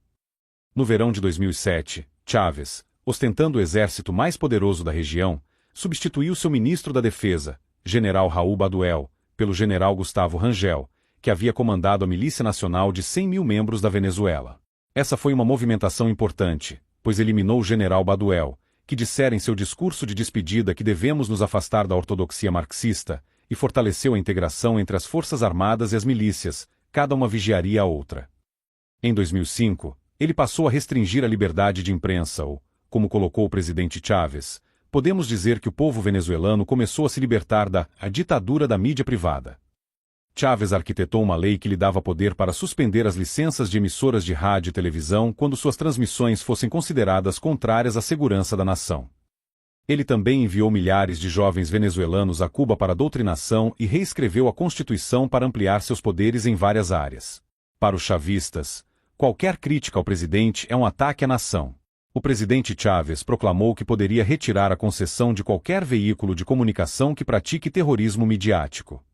No verão de 2007, Chávez, ostentando o exército mais poderoso da região, substituiu seu ministro da Defesa, general Raul Baduel, pelo general Gustavo Rangel, que havia comandado a Milícia Nacional de 100 mil membros da Venezuela. Essa foi uma movimentação importante, pois eliminou o general Baduel, que dissera em seu discurso de despedida que devemos nos afastar da ortodoxia marxista, e fortaleceu a integração entre as forças armadas e as milícias, cada uma vigiaria a outra. Em 2005, ele passou a restringir a liberdade de imprensa ou, como colocou o presidente Chávez, podemos dizer que o povo venezuelano começou a se libertar da ditadura da mídia privada. Chávez arquitetou uma lei que lhe dava poder para suspender as licenças de emissoras de rádio e televisão quando suas transmissões fossem consideradas contrárias à segurança da nação. Ele também enviou milhares de jovens venezuelanos a Cuba para doutrinação e reescreveu a Constituição para ampliar seus poderes em várias áreas. Para os chavistas, qualquer crítica ao presidente é um ataque à nação. O presidente Chávez proclamou que poderia retirar a concessão de qualquer veículo de comunicação que pratique terrorismo midiático.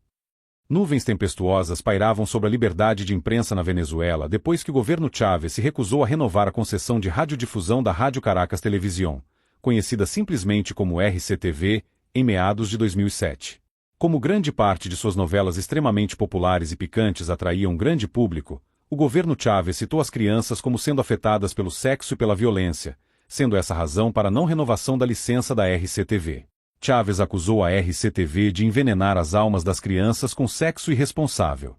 Nuvens tempestuosas pairavam sobre a liberdade de imprensa na Venezuela depois que o governo Chávez se recusou a renovar a concessão de radiodifusão da Rádio Caracas Televisión, conhecida simplesmente como RCTV, em meados de 2007. Como grande parte de suas novelas extremamente populares e picantes atraíam um grande público, o governo Chávez citou as crianças como sendo afetadas pelo sexo e pela violência, sendo essa a razão para a não renovação da licença da RCTV. Chávez acusou a RCTV de envenenar as almas das crianças com sexo irresponsável.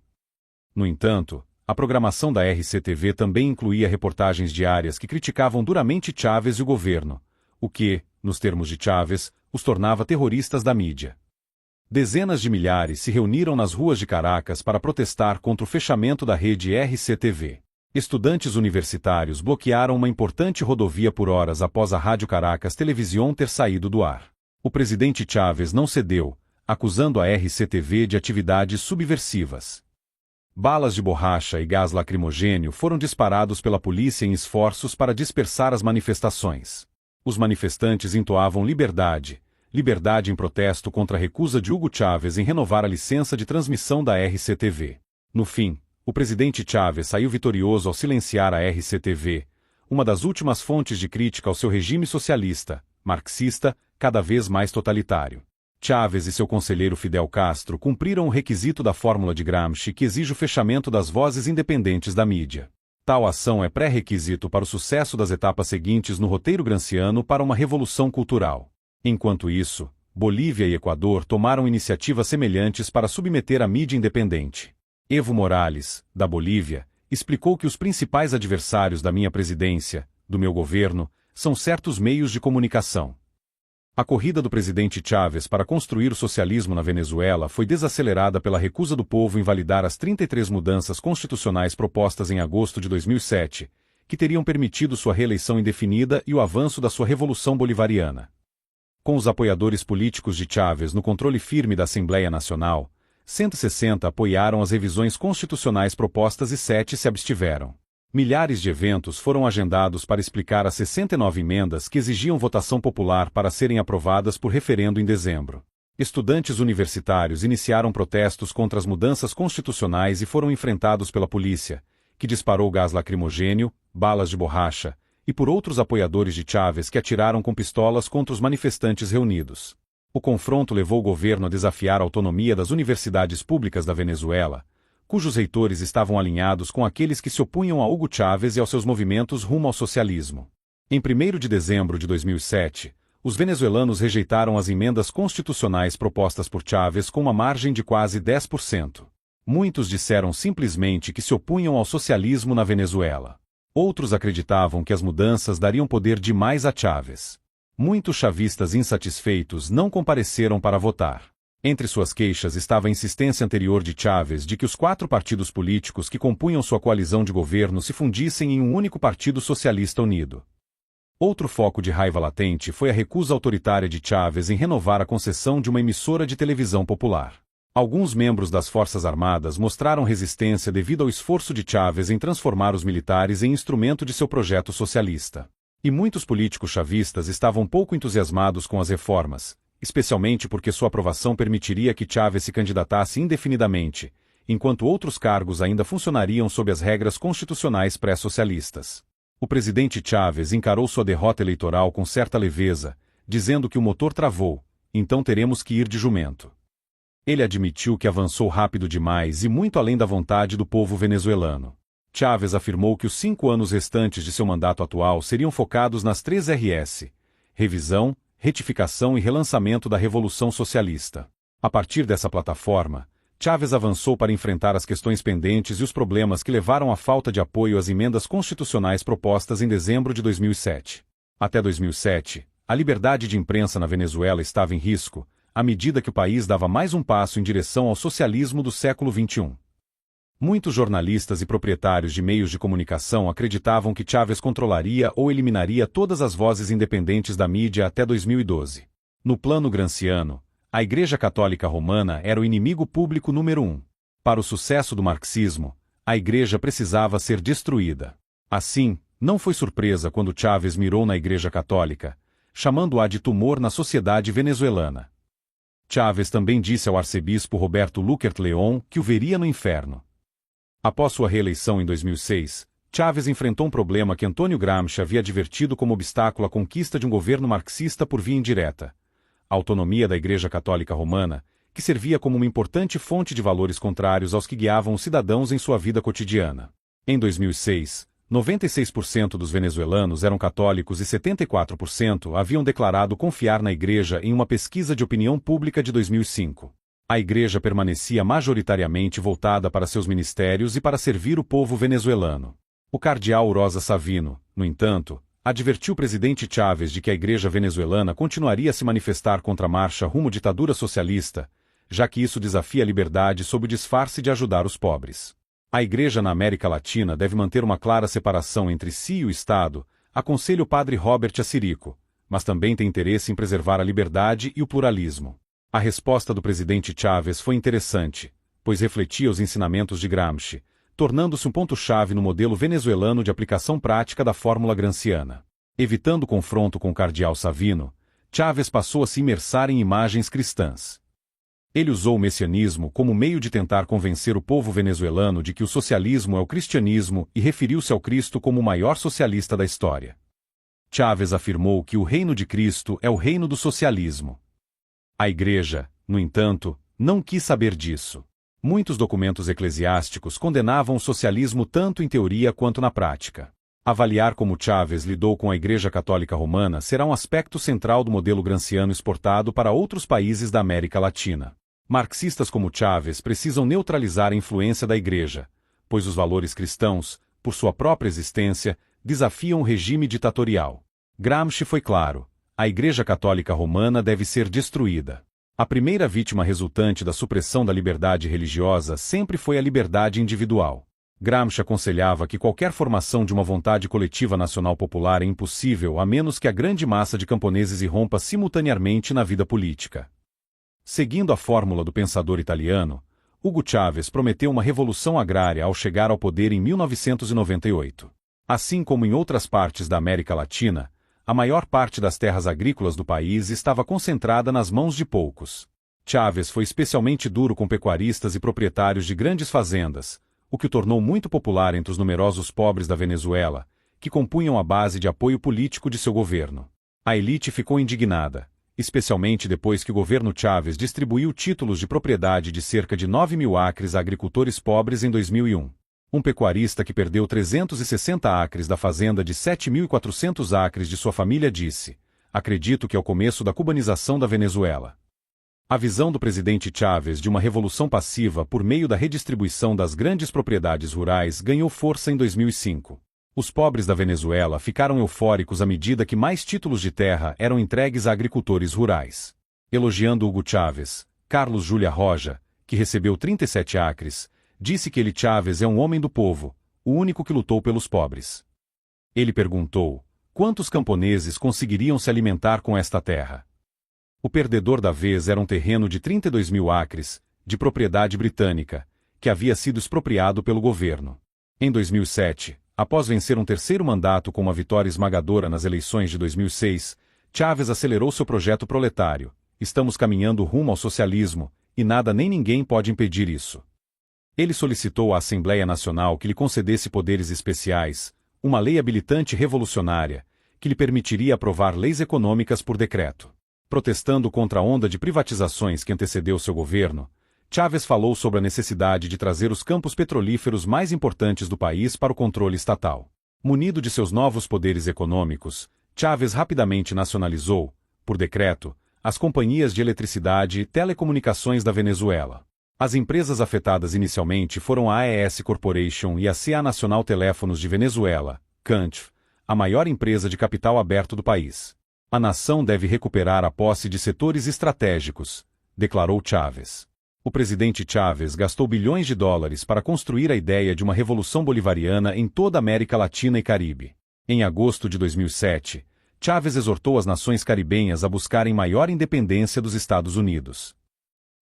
No entanto, a programação da RCTV também incluía reportagens diárias que criticavam duramente Chávez e o governo, o que, nos termos de Chávez, os tornava terroristas da mídia. Dezenas de milhares se reuniram nas ruas de Caracas para protestar contra o fechamento da rede RCTV. Estudantes universitários bloquearam uma importante rodovia por horas após a Rádio Caracas Televisão ter saído do ar. O presidente Chávez não cedeu, acusando a RCTV de atividades subversivas. Balas de borracha e gás lacrimogênio foram disparados pela polícia em esforços para dispersar as manifestações. Os manifestantes entoavam liberdade, liberdade em protesto contra a recusa de Hugo Chávez em renovar a licença de transmissão da RCTV. No fim, o presidente Chávez saiu vitorioso ao silenciar a RCTV, uma das últimas fontes de crítica ao seu regime socialista, marxista, cada vez mais totalitário. Chávez e seu conselheiro Fidel Castro cumpriram o requisito da fórmula de Gramsci que exige o fechamento das vozes independentes da mídia. Tal ação é pré-requisito para o sucesso das etapas seguintes no roteiro gramsciano para uma revolução cultural. Enquanto isso, Bolívia e Equador tomaram iniciativas semelhantes para submeter a mídia independente. Evo Morales, da Bolívia, explicou que os principais adversários da minha presidência, do meu governo, são certos meios de comunicação. A corrida do presidente Chávez para construir o socialismo na Venezuela foi desacelerada pela recusa do povo em validar as 33 mudanças constitucionais propostas em agosto de 2007, que teriam permitido sua reeleição indefinida e o avanço da sua revolução bolivariana. Com os apoiadores políticos de Chávez no controle firme da Assembleia Nacional, 160 apoiaram as revisões constitucionais propostas e 7 se abstiveram. Milhares de eventos foram agendados para explicar as 69 emendas que exigiam votação popular para serem aprovadas por referendo em dezembro. Estudantes universitários iniciaram protestos contra as mudanças constitucionais e foram enfrentados pela polícia, que disparou gás lacrimogênio, balas de borracha, e por outros apoiadores de Chávez que atiraram com pistolas contra os manifestantes reunidos. O confronto levou o governo a desafiar a autonomia das universidades públicas da Venezuela, cujos reitores estavam alinhados com aqueles que se opunham a Hugo Chávez e aos seus movimentos rumo ao socialismo. Em 1º de dezembro de 2007, os venezuelanos rejeitaram as emendas constitucionais propostas por Chávez com uma margem de quase 10%. Muitos disseram simplesmente que se opunham ao socialismo na Venezuela. Outros acreditavam que as mudanças dariam poder demais a Chávez. Muitos chavistas insatisfeitos não compareceram para votar. Entre suas queixas estava a insistência anterior de Chávez de que os 4 partidos políticos que compunham sua coalizão de governo se fundissem em um único partido socialista unido. Outro foco de raiva latente foi a recusa autoritária de Chávez em renovar a concessão de uma emissora de televisão popular. Alguns membros das Forças Armadas mostraram resistência devido ao esforço de Chávez em transformar os militares em instrumento de seu projeto socialista. E muitos políticos chavistas estavam pouco entusiasmados com as reformas, especialmente porque sua aprovação permitiria que Chávez se candidatasse indefinidamente, enquanto outros cargos ainda funcionariam sob as regras constitucionais pré-socialistas. O presidente Chávez encarou sua derrota eleitoral com certa leveza, dizendo que o motor travou, então teremos que ir de jumento. Ele admitiu que avançou rápido demais e muito além da vontade do povo venezuelano. Chávez afirmou que os 5 anos restantes de seu mandato atual seriam focados nas 3 Rs: revisão, retificação e relançamento da Revolução Socialista. A partir dessa plataforma, Chávez avançou para enfrentar as questões pendentes e os problemas que levaram à falta de apoio às emendas constitucionais propostas em dezembro de 2007. Até 2007, a liberdade de imprensa na Venezuela estava em risco, à medida que o país dava mais um passo em direção ao socialismo do século XXI. Muitos jornalistas e proprietários de meios de comunicação acreditavam que Chávez controlaria ou eliminaria todas as vozes independentes da mídia até 2012. No plano gramsciano, a Igreja Católica Romana era o inimigo público número 1. Para o sucesso do marxismo, a Igreja precisava ser destruída. Assim, não foi surpresa quando Chávez mirou na Igreja Católica, chamando-a de tumor na sociedade venezuelana. Chávez também disse ao arcebispo Roberto Luckert León que o veria no inferno. Após sua reeleição em 2006, Chávez enfrentou um problema que Antônio Gramsci havia advertido como obstáculo à conquista de um governo marxista por via indireta: a autonomia da Igreja Católica Romana, que servia como uma importante fonte de valores contrários aos que guiavam os cidadãos em sua vida cotidiana. Em 2006, 96% dos venezuelanos eram católicos e 74% haviam declarado confiar na Igreja em uma pesquisa de opinião pública de 2005. A Igreja permanecia majoritariamente voltada para seus ministérios e para servir o povo venezuelano. O cardeal Rosa Savino, no entanto, advertiu o presidente Chávez de que a Igreja venezuelana continuaria a se manifestar contra a marcha rumo à ditadura socialista, já que isso desafia a liberdade sob o disfarce de ajudar os pobres. A Igreja na América Latina deve manter uma clara separação entre si e o Estado, aconselha o padre Robert Assirico, mas também tem interesse em preservar a liberdade e o pluralismo. A resposta do presidente Chávez foi interessante, pois refletia os ensinamentos de Gramsci, tornando-se um ponto-chave no modelo venezuelano de aplicação prática da fórmula gramsciana. Evitando o confronto com o cardeal Savino, Chávez passou a se imersar em imagens cristãs. Ele usou o messianismo como meio de tentar convencer o povo venezuelano de que o socialismo é o cristianismo e referiu-se ao Cristo como o maior socialista da história. Chávez afirmou que o reino de Cristo é o reino do socialismo. A Igreja, no entanto, não quis saber disso. Muitos documentos eclesiásticos condenavam o socialismo tanto em teoria quanto na prática. Avaliar como Chávez lidou com a Igreja Católica Romana será um aspecto central do modelo gramsciano exportado para outros países da América Latina. Marxistas como Chávez precisam neutralizar a influência da Igreja, pois os valores cristãos, por sua própria existência, desafiam o regime ditatorial. Gramsci foi claro: a Igreja Católica Romana deve ser destruída. A primeira vítima resultante da supressão da liberdade religiosa sempre foi a liberdade individual. Gramsci aconselhava que qualquer formação de uma vontade coletiva nacional popular é impossível a menos que a grande massa de camponeses irrompa simultaneamente na vida política. Seguindo a fórmula do pensador italiano, Hugo Chávez prometeu uma revolução agrária ao chegar ao poder em 1998. Assim como em outras partes da América Latina, a maior parte das terras agrícolas do país estava concentrada nas mãos de poucos. Chávez foi especialmente duro com pecuaristas e proprietários de grandes fazendas, o que o tornou muito popular entre os numerosos pobres da Venezuela, que compunham a base de apoio político de seu governo. A elite ficou indignada, especialmente depois que o governo Chávez distribuiu títulos de propriedade de cerca de 9.000 acres a agricultores pobres em 2001. Um pecuarista que perdeu 360 acres da fazenda de 7.400 acres de sua família disse: "Acredito que é o começo da cubanização da Venezuela." A visão do presidente Chávez de uma revolução passiva por meio da redistribuição das grandes propriedades rurais ganhou força em 2005. Os pobres da Venezuela ficaram eufóricos à medida que mais títulos de terra eram entregues a agricultores rurais. Elogiando Hugo Chávez, Carlos Júlia Roja, que recebeu 37 acres, disse que ele, Chávez, é um homem do povo, o único que lutou pelos pobres. Ele perguntou: quantos camponeses conseguiriam se alimentar com esta terra? O perdedor da vez era um terreno de 32.000 acres, de propriedade britânica, que havia sido expropriado pelo governo. Em 2007, após vencer um terceiro mandato com uma vitória esmagadora nas eleições de 2006, Chávez acelerou seu projeto proletário: "Estamos caminhando rumo ao socialismo, e nada nem ninguém pode impedir isso." Ele solicitou à Assembleia Nacional que lhe concedesse poderes especiais, uma lei habilitante revolucionária, que lhe permitiria aprovar leis econômicas por decreto. Protestando contra a onda de privatizações que antecedeu seu governo, Chávez falou sobre a necessidade de trazer os campos petrolíferos mais importantes do país para o controle estatal. Munido de seus novos poderes econômicos, Chávez rapidamente nacionalizou, por decreto, as companhias de eletricidade e telecomunicações da Venezuela. As empresas afetadas inicialmente foram a AES Corporation e a CA Nacional Teléfonos de Venezuela, CANTV, a maior empresa de capital aberto do país. A nação deve recuperar a posse de setores estratégicos, declarou Chávez. O presidente Chávez gastou bilhões de dólares para construir a ideia de uma revolução bolivariana em toda a América Latina e Caribe. Em agosto de 2007, Chávez exortou as nações caribenhas a buscarem maior independência dos Estados Unidos.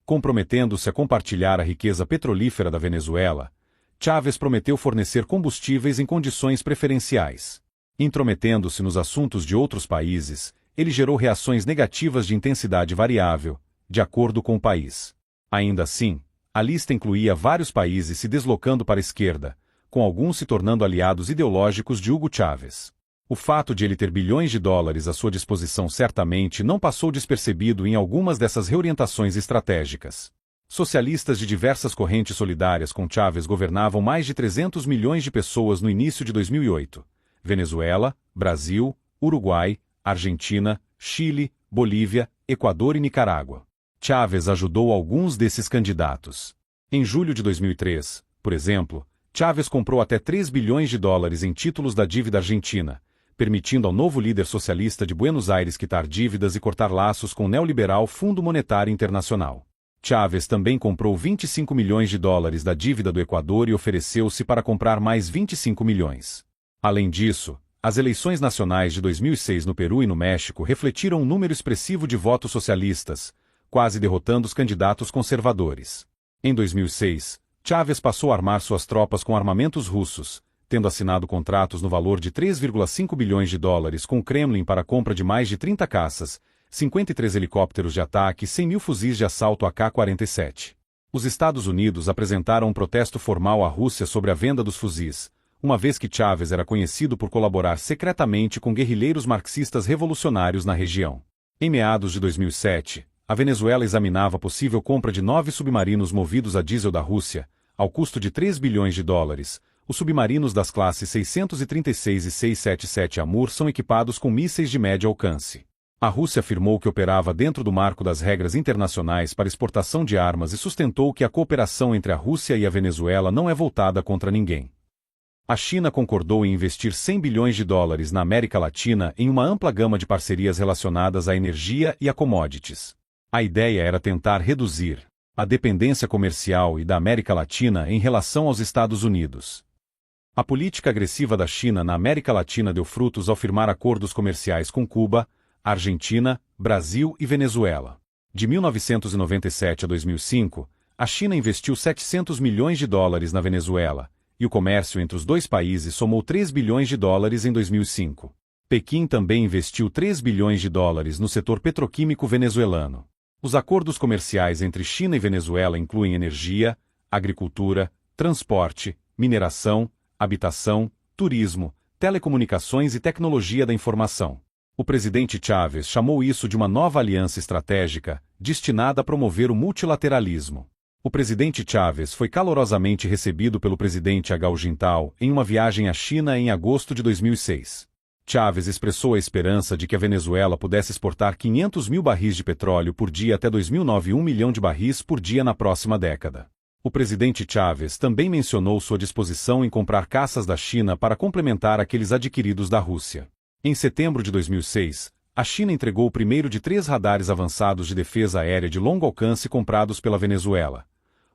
Comprometendo-se a compartilhar a riqueza petrolífera da Venezuela, Chávez prometeu fornecer combustíveis em condições preferenciais. Intrometendo-se nos assuntos de outros países, ele gerou reações negativas de intensidade variável, de acordo com o país. Ainda assim, a lista incluía vários países se deslocando para a esquerda, com alguns se tornando aliados ideológicos de Hugo Chávez. O fato de ele ter bilhões de dólares à sua disposição certamente não passou despercebido em algumas dessas reorientações estratégicas. Socialistas de diversas correntes solidárias com Chávez governavam mais de 300 milhões de pessoas no início de 2008. Venezuela, Brasil, Uruguai, Argentina, Chile, Bolívia, Equador e Nicarágua. Chávez ajudou alguns desses candidatos. Em julho de 2003, por exemplo, Chávez comprou até 3 bilhões de dólares em títulos da dívida argentina, permitindo ao novo líder socialista de Buenos Aires quitar dívidas e cortar laços com o neoliberal Fundo Monetário Internacional. Chávez também comprou 25 milhões de dólares da dívida do Equador e ofereceu-se para comprar mais 25 milhões. Além disso, as eleições nacionais de 2006 no Peru e no México refletiram um número expressivo de votos socialistas, quase derrotando os candidatos conservadores. Em 2006, Chávez passou a armar suas tropas com armamentos russos, tendo assinado contratos no valor de 3,5 bilhões de dólares com o Kremlin para a compra de mais de 30 caças, 53 helicópteros de ataque e 100 mil fuzis de assalto AK-47. Os Estados Unidos apresentaram um protesto formal à Rússia sobre a venda dos fuzis, uma vez que Chávez era conhecido por colaborar secretamente com guerrilheiros marxistas revolucionários na região. Em meados de 2007, a Venezuela examinava a possível compra de 9 submarinos movidos a diesel da Rússia, ao custo de 3 bilhões de dólares. Os submarinos das classes 636 e 677 Amur são equipados com mísseis de médio alcance. A Rússia afirmou que operava dentro do marco das regras internacionais para exportação de armas e sustentou que a cooperação entre a Rússia e a Venezuela não é voltada contra ninguém. A China concordou em investir 100 bilhões de dólares na América Latina em uma ampla gama de parcerias relacionadas à energia e a commodities. A ideia era tentar reduzir a dependência comercial da América Latina em relação aos Estados Unidos. A política agressiva da China na América Latina deu frutos ao firmar acordos comerciais com Cuba, Argentina, Brasil e Venezuela. De 1997 a 2005, a China investiu 700 milhões de dólares na Venezuela, e o comércio entre os dois países somou 3 bilhões de dólares em 2005. Pequim também investiu 3 bilhões de dólares no setor petroquímico venezuelano. Os acordos comerciais entre China e Venezuela incluem energia, agricultura, transporte, mineração, habitação, turismo, telecomunicações e tecnologia da informação. O presidente Chávez chamou isso de uma nova aliança estratégica, destinada a promover o multilateralismo. O presidente Chávez foi calorosamente recebido pelo presidente Hu Jintao em uma viagem à China em agosto de 2006. Chávez expressou a esperança de que a Venezuela pudesse exportar 500 mil barris de petróleo por dia até 2009 e 1 milhão de barris por dia na próxima década. O presidente Chávez também mencionou sua disposição em comprar caças da China para complementar aqueles adquiridos da Rússia. Em setembro de 2006, a China entregou o primeiro de 3 radares avançados de defesa aérea de longo alcance comprados pela Venezuela.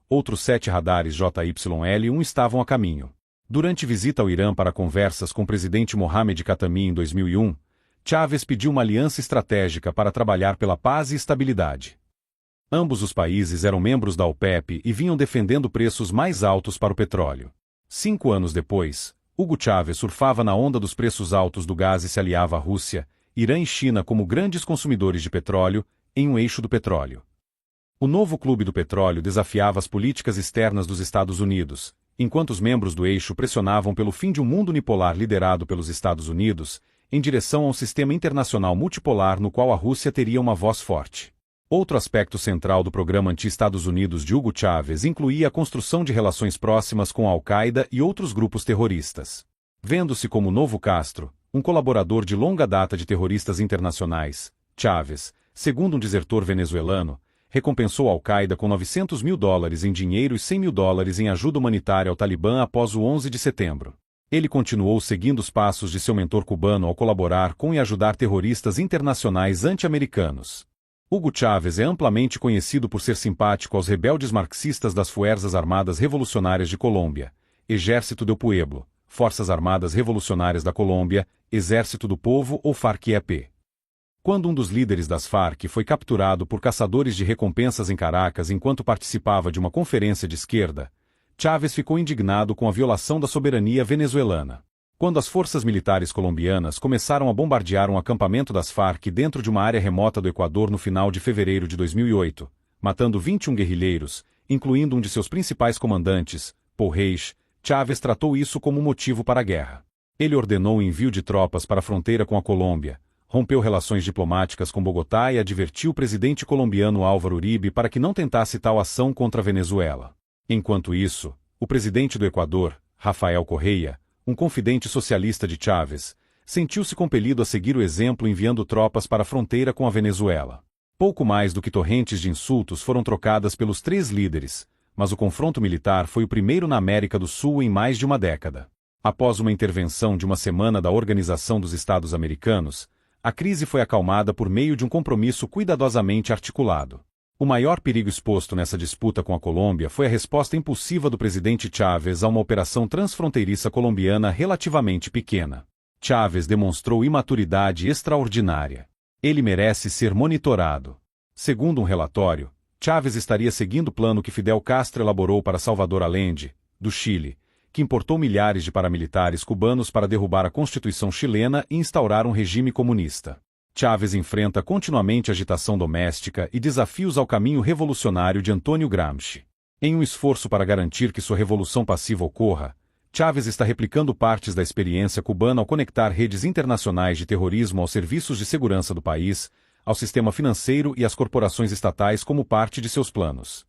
Outros 7 radares JYL-1 estavam a caminho. Durante visita ao Irã para conversas com o presidente Mohamed Khatami em 2001, Chávez pediu uma aliança estratégica para trabalhar pela paz e estabilidade. Ambos os países eram membros da OPEP e vinham defendendo preços mais altos para o petróleo. 5 anos depois, Hugo Chávez surfava na onda dos preços altos do gás e se aliava à Rússia, Irã e China como grandes consumidores de petróleo, em um eixo do petróleo. O novo clube do petróleo desafiava as políticas externas dos Estados Unidos, enquanto os membros do eixo pressionavam pelo fim de um mundo unipolar liderado pelos Estados Unidos, em direção a um sistema internacional multipolar no qual a Rússia teria uma voz forte. Outro aspecto central do programa anti-Estados Unidos de Hugo Chávez incluía a construção de relações próximas com a Al-Qaeda e outros grupos terroristas. Vendo-se como novo Castro, um colaborador de longa data de terroristas internacionais, Chávez, segundo um desertor venezuelano, recompensou a Al-Qaeda com 900 mil dólares em dinheiro e 100 mil dólares em ajuda humanitária ao Talibã após o 11 de setembro. Ele continuou seguindo os passos de seu mentor cubano ao colaborar com e ajudar terroristas internacionais anti-americanos. Hugo Chávez é amplamente conhecido por ser simpático aos rebeldes marxistas das Fuerzas Armadas Revolucionárias de Colômbia, Ejército del Pueblo, Forças Armadas Revolucionárias da Colômbia, Exército do Povo ou FARC-EP. Quando um dos líderes das Farc foi capturado por caçadores de recompensas em Caracas enquanto participava de uma conferência de esquerda, Chávez ficou indignado com a violação da soberania venezuelana. Quando as forças militares colombianas começaram a bombardear um acampamento das Farc dentro de uma área remota do Equador no final de fevereiro de 2008, matando 21 guerrilheiros, incluindo um de seus principais comandantes, Paul Reis, Chávez tratou isso como motivo para a guerra. Ele ordenou o envio de tropas para a fronteira com a Colômbia, rompeu relações diplomáticas com Bogotá e advertiu o presidente colombiano Álvaro Uribe para que não tentasse tal ação contra a Venezuela. Enquanto isso, o presidente do Equador, Rafael Correia, um confidente socialista de Chávez, sentiu-se compelido a seguir o exemplo enviando tropas para a fronteira com a Venezuela. Pouco mais do que torrentes de insultos foram trocadas pelos três líderes, mas o confronto militar foi o primeiro na América do Sul em mais de uma década. Após uma intervenção de uma semana da Organização dos Estados Americanos, a crise foi acalmada por meio de um compromisso cuidadosamente articulado. O maior perigo exposto nessa disputa com a Colômbia foi a resposta impulsiva do presidente Chávez a uma operação transfronteiriça colombiana relativamente pequena. Chávez demonstrou imaturidade extraordinária. Ele merece ser monitorado. Segundo um relatório, Chávez estaria seguindo o plano que Fidel Castro elaborou para Salvador Allende, do Chile, que importou milhares de paramilitares cubanos para derrubar a Constituição chilena e instaurar um regime comunista. Chávez enfrenta continuamente agitação doméstica e desafios ao caminho revolucionário de Antônio Gramsci. Em um esforço para garantir que sua revolução passiva ocorra, Chávez está replicando partes da experiência cubana ao conectar redes internacionais de terrorismo aos serviços de segurança do país, ao sistema financeiro e às corporações estatais como parte de seus planos.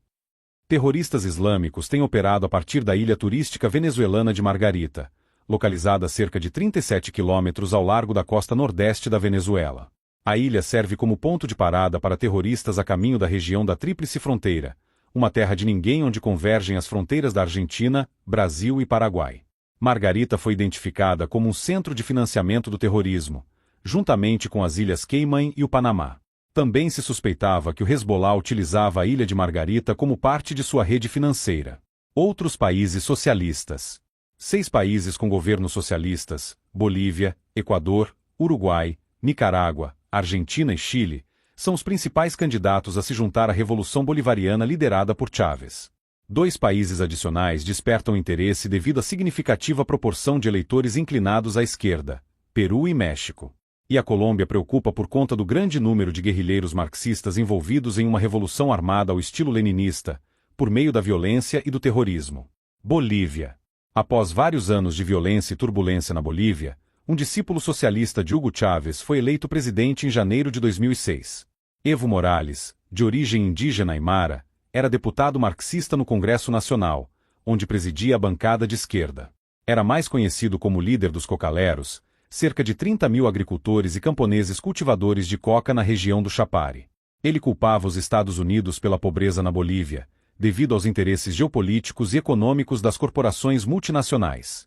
Terroristas islâmicos têm operado a partir da ilha turística venezuelana de Margarita, localizada a cerca de 37 quilômetros ao largo da costa nordeste da Venezuela. A ilha serve como ponto de parada para terroristas a caminho da região da Tríplice Fronteira, uma terra de ninguém onde convergem as fronteiras da Argentina, Brasil e Paraguai. Margarita foi identificada como um centro de financiamento do terrorismo, juntamente com as Ilhas Cayman e o Panamá. Também se suspeitava que o Hezbollah utilizava a ilha de Margarita como parte de sua rede financeira. Outros países socialistas. 6 países com governos socialistas, Bolívia, Equador, Uruguai, Nicarágua, Argentina e Chile, são os principais candidatos a se juntar à Revolução Bolivariana liderada por Chávez. 2 países adicionais despertam interesse devido à significativa proporção de eleitores inclinados à esquerda, Peru e México. E a Colômbia preocupa por conta do grande número de guerrilheiros marxistas envolvidos em uma revolução armada ao estilo leninista, por meio da violência e do terrorismo. Bolívia. Após vários anos de violência e turbulência na Bolívia, um discípulo socialista de Hugo Chávez foi eleito presidente em janeiro de 2006. Evo Morales, de origem indígena aimara, era deputado marxista no Congresso Nacional, onde presidia a bancada de esquerda. Era mais conhecido como líder dos cocaleros, cerca de 30 mil agricultores e camponeses cultivadores de coca na região do Chapare. Ele culpava os Estados Unidos pela pobreza na Bolívia, devido aos interesses geopolíticos e econômicos das corporações multinacionais.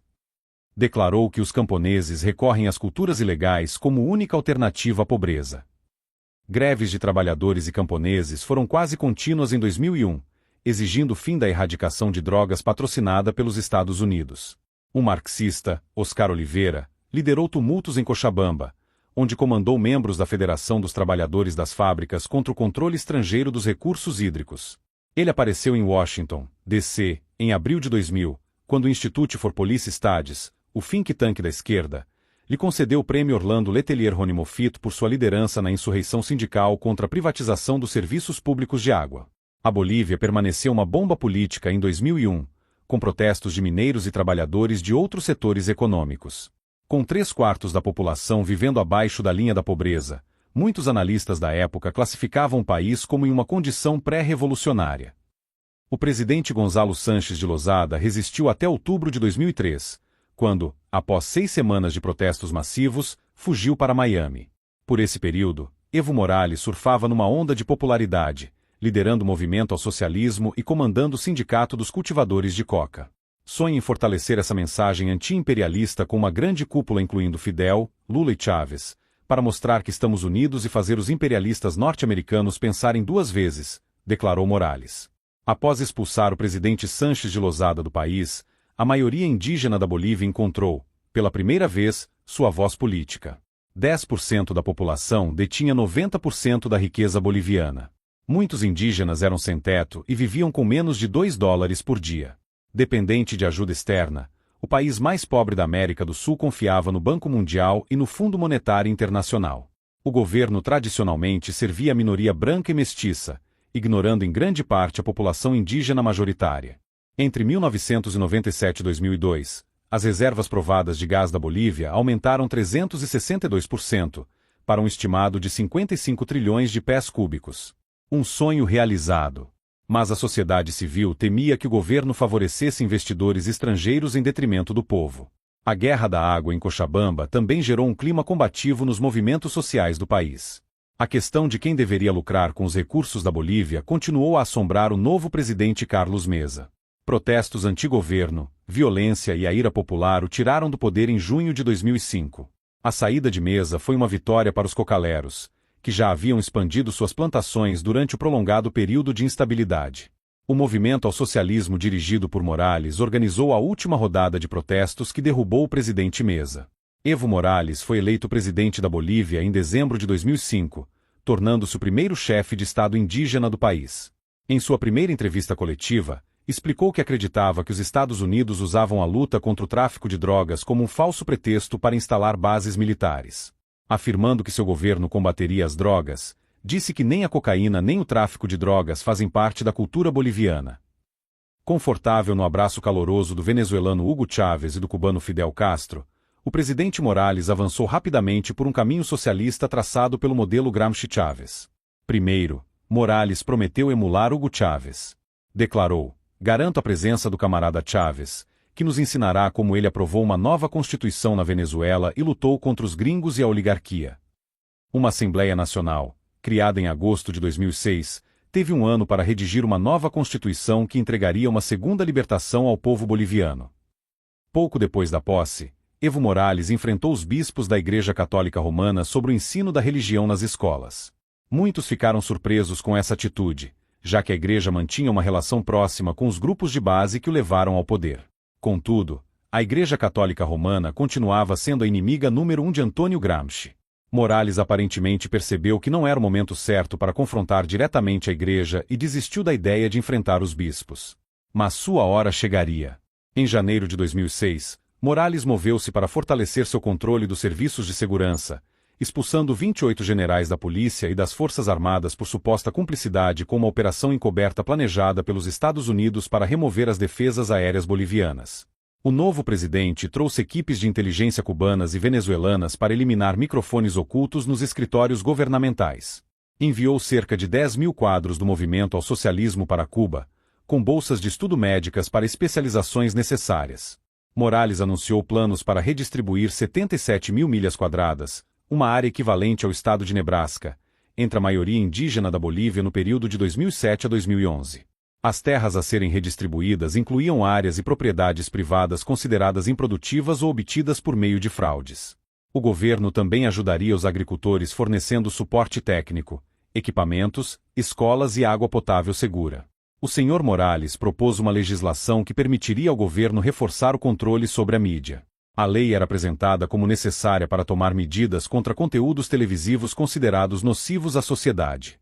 Declarou que os camponeses recorrem às culturas ilegais como única alternativa à pobreza. Greves de trabalhadores e camponeses foram quase contínuas em 2001, exigindo o fim da erradicação de drogas patrocinada pelos Estados Unidos. Um marxista, Oscar Oliveira, liderou tumultos em Cochabamba, onde comandou membros da Federação dos Trabalhadores das Fábricas contra o controle estrangeiro dos recursos hídricos. Ele apareceu em Washington, D.C., em abril de 2000, quando o Institute for Police Studies, o think tank da esquerda, lhe concedeu o prêmio Orlando Letelier Rony Moffitt por sua liderança na insurreição sindical contra a privatização dos serviços públicos de água. A Bolívia permaneceu uma bomba política em 2001, com protestos de mineiros e trabalhadores de outros setores econômicos. Com 3/4 da população vivendo abaixo da linha da pobreza, muitos analistas da época classificavam o país como em uma condição pré-revolucionária. O presidente Gonzalo Sanches de Lozada resistiu até outubro de 2003, quando, após 6 semanas de protestos massivos, fugiu para Miami. Por esse período, Evo Morales surfava numa onda de popularidade, liderando o movimento ao socialismo e comandando o Sindicato dos Cultivadores de Coca. Sonha em fortalecer essa mensagem anti-imperialista com uma grande cúpula incluindo Fidel, Lula e Chávez, para mostrar que estamos unidos e fazer os imperialistas norte-americanos pensarem 2 vezes, declarou Morales. Após expulsar o presidente Sanches de Lozada do país, a maioria indígena da Bolívia encontrou, pela primeira vez, sua voz política. 10% da população detinha 90% da riqueza boliviana. Muitos indígenas eram sem teto e viviam com menos de $2 por dia. Dependente de ajuda externa, o país mais pobre da América do Sul confiava no Banco Mundial e no Fundo Monetário Internacional. O governo tradicionalmente servia a minoria branca e mestiça, ignorando em grande parte a população indígena majoritária. Entre 1997 e 2002, As reservas provadas de gás da Bolívia aumentaram 362%, para um estimado de 55 trilhões de pés cúbicos. Um sonho realizado. Mas a sociedade civil temia que o governo favorecesse investidores estrangeiros em detrimento do povo. A guerra da água em Cochabamba também gerou um clima combativo nos movimentos sociais do país. A questão de quem deveria lucrar com os recursos da Bolívia continuou a assombrar o novo presidente Carlos Mesa. Protestos anti-governo, violência e a ira popular o tiraram do poder em junho de 2005. A saída de Mesa foi uma vitória para os cocaleros, que já haviam expandido suas plantações durante o prolongado período de instabilidade. O movimento ao socialismo dirigido por Morales organizou a última rodada de protestos que derrubou o presidente Mesa. Evo Morales foi eleito presidente da Bolívia em dezembro de 2005, tornando-se o primeiro chefe de Estado indígena do país. Em sua primeira entrevista coletiva, explicou que acreditava que os Estados Unidos usavam a luta contra o tráfico de drogas como um falso pretexto para instalar bases militares. Afirmando que seu governo combateria as drogas, disse que nem a cocaína nem o tráfico de drogas fazem parte da cultura boliviana. Confortável no abraço caloroso do venezuelano Hugo Chávez e do cubano Fidel Castro, o presidente Morales avançou rapidamente por um caminho socialista traçado pelo modelo Gramsci-Chávez. Primeiro, Morales prometeu emular Hugo Chávez. Declarou: "Garanto a presença do camarada Chávez, que nos ensinará como ele aprovou uma nova constituição na Venezuela e lutou contra os gringos e a oligarquia." Uma Assembleia Nacional, criada em agosto de 2006, teve um ano para redigir uma nova constituição que entregaria uma segunda libertação ao povo boliviano. Pouco depois da posse, Evo Morales enfrentou os bispos da Igreja Católica Romana sobre o ensino da religião nas escolas. Muitos ficaram surpresos com essa atitude, já que a Igreja mantinha uma relação próxima com os grupos de base que o levaram ao poder. Contudo, a Igreja Católica Romana continuava sendo a inimiga número 1 de Antônio Gramsci. Morales aparentemente percebeu que não era o momento certo para confrontar diretamente a Igreja e desistiu da ideia de enfrentar os bispos. Mas sua hora chegaria. Em janeiro de 2006, Morales moveu-se para fortalecer seu controle dos serviços de segurança, expulsando 28 generais da polícia e das Forças Armadas por suposta cumplicidade com uma operação encoberta planejada pelos Estados Unidos para remover as defesas aéreas bolivianas. O novo presidente trouxe equipes de inteligência cubanas e venezuelanas para eliminar microfones ocultos nos escritórios governamentais. Enviou cerca de 10 mil quadros do movimento ao socialismo para Cuba, com bolsas de estudo médicas para especializações necessárias. Morales anunciou planos para redistribuir 77 mil milhas quadradas, uma área equivalente ao estado de Nebraska, entre a maioria indígena da Bolívia no período de 2007 a 2011. As terras a serem redistribuídas incluíam áreas e propriedades privadas consideradas improdutivas ou obtidas por meio de fraudes. O governo também ajudaria os agricultores fornecendo suporte técnico, equipamentos, escolas e água potável segura. O senhor Morales propôs uma legislação que permitiria ao governo reforçar o controle sobre a mídia. A lei era apresentada como necessária para tomar medidas contra conteúdos televisivos considerados nocivos à sociedade.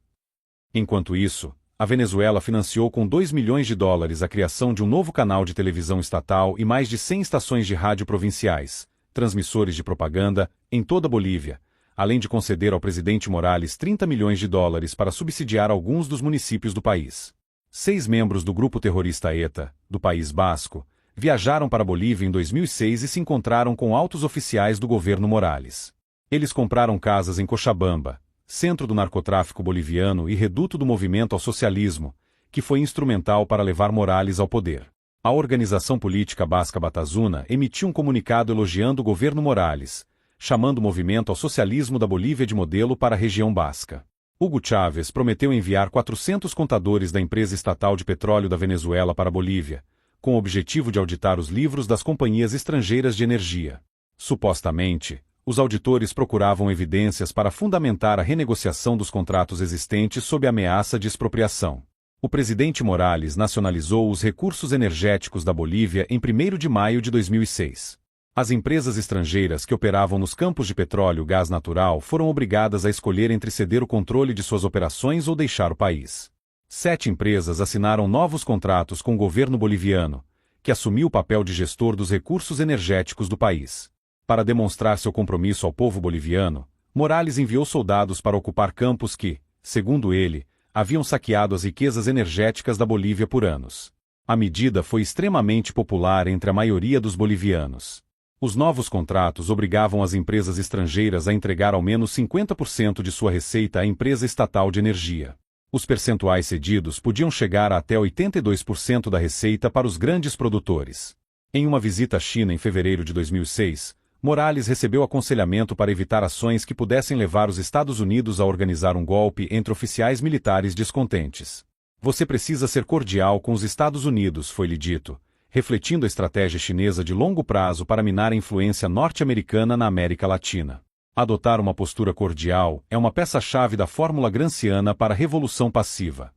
Enquanto isso, a Venezuela financiou com 2 milhões de dólares a criação de um novo canal de televisão estatal e mais de 100 estações de rádio provinciais, transmissores de propaganda, em toda a Bolívia, além de conceder ao presidente Morales 30 milhões de dólares para subsidiar alguns dos municípios do país. 6 membros do grupo terrorista ETA, do País Basco, viajaram para a Bolívia em 2006 e se encontraram com altos oficiais do governo Morales. Eles compraram casas em Cochabamba, centro do narcotráfico boliviano e reduto do movimento ao socialismo, que foi instrumental para levar Morales ao poder. A organização política basca Batasuna emitiu um comunicado elogiando o governo Morales, chamando o movimento ao socialismo da Bolívia de modelo para a região basca. Hugo Chávez prometeu enviar 400 contadores da empresa estatal de petróleo da Venezuela para a Bolívia, com o objetivo de auditar os livros das companhias estrangeiras de energia. Supostamente, os auditores procuravam evidências para fundamentar a renegociação dos contratos existentes sob ameaça de expropriação. O presidente Morales nacionalizou os recursos energéticos da Bolívia em 1º de maio de 2006. As empresas estrangeiras que operavam nos campos de petróleo e gás natural foram obrigadas a escolher entre ceder o controle de suas operações ou deixar o país. 7 empresas assinaram novos contratos com o governo boliviano, que assumiu o papel de gestor dos recursos energéticos do país. Para demonstrar seu compromisso ao povo boliviano, Morales enviou soldados para ocupar campos que, segundo ele, haviam saqueado as riquezas energéticas da Bolívia por anos. A medida foi extremamente popular entre a maioria dos bolivianos. Os novos contratos obrigavam as empresas estrangeiras a entregar ao menos 50% de sua receita à empresa estatal de energia. Os percentuais cedidos podiam chegar a até 82% da receita para os grandes produtores. Em uma visita à China em fevereiro de 2006, Morales recebeu aconselhamento para evitar ações que pudessem levar os Estados Unidos a organizar um golpe entre oficiais militares descontentes. Você precisa ser cordial com os Estados Unidos, foi-lhe dito, refletindo a estratégia chinesa de longo prazo para minar a influência norte-americana na América Latina. Adotar uma postura cordial é uma peça-chave da fórmula granciana para a revolução passiva.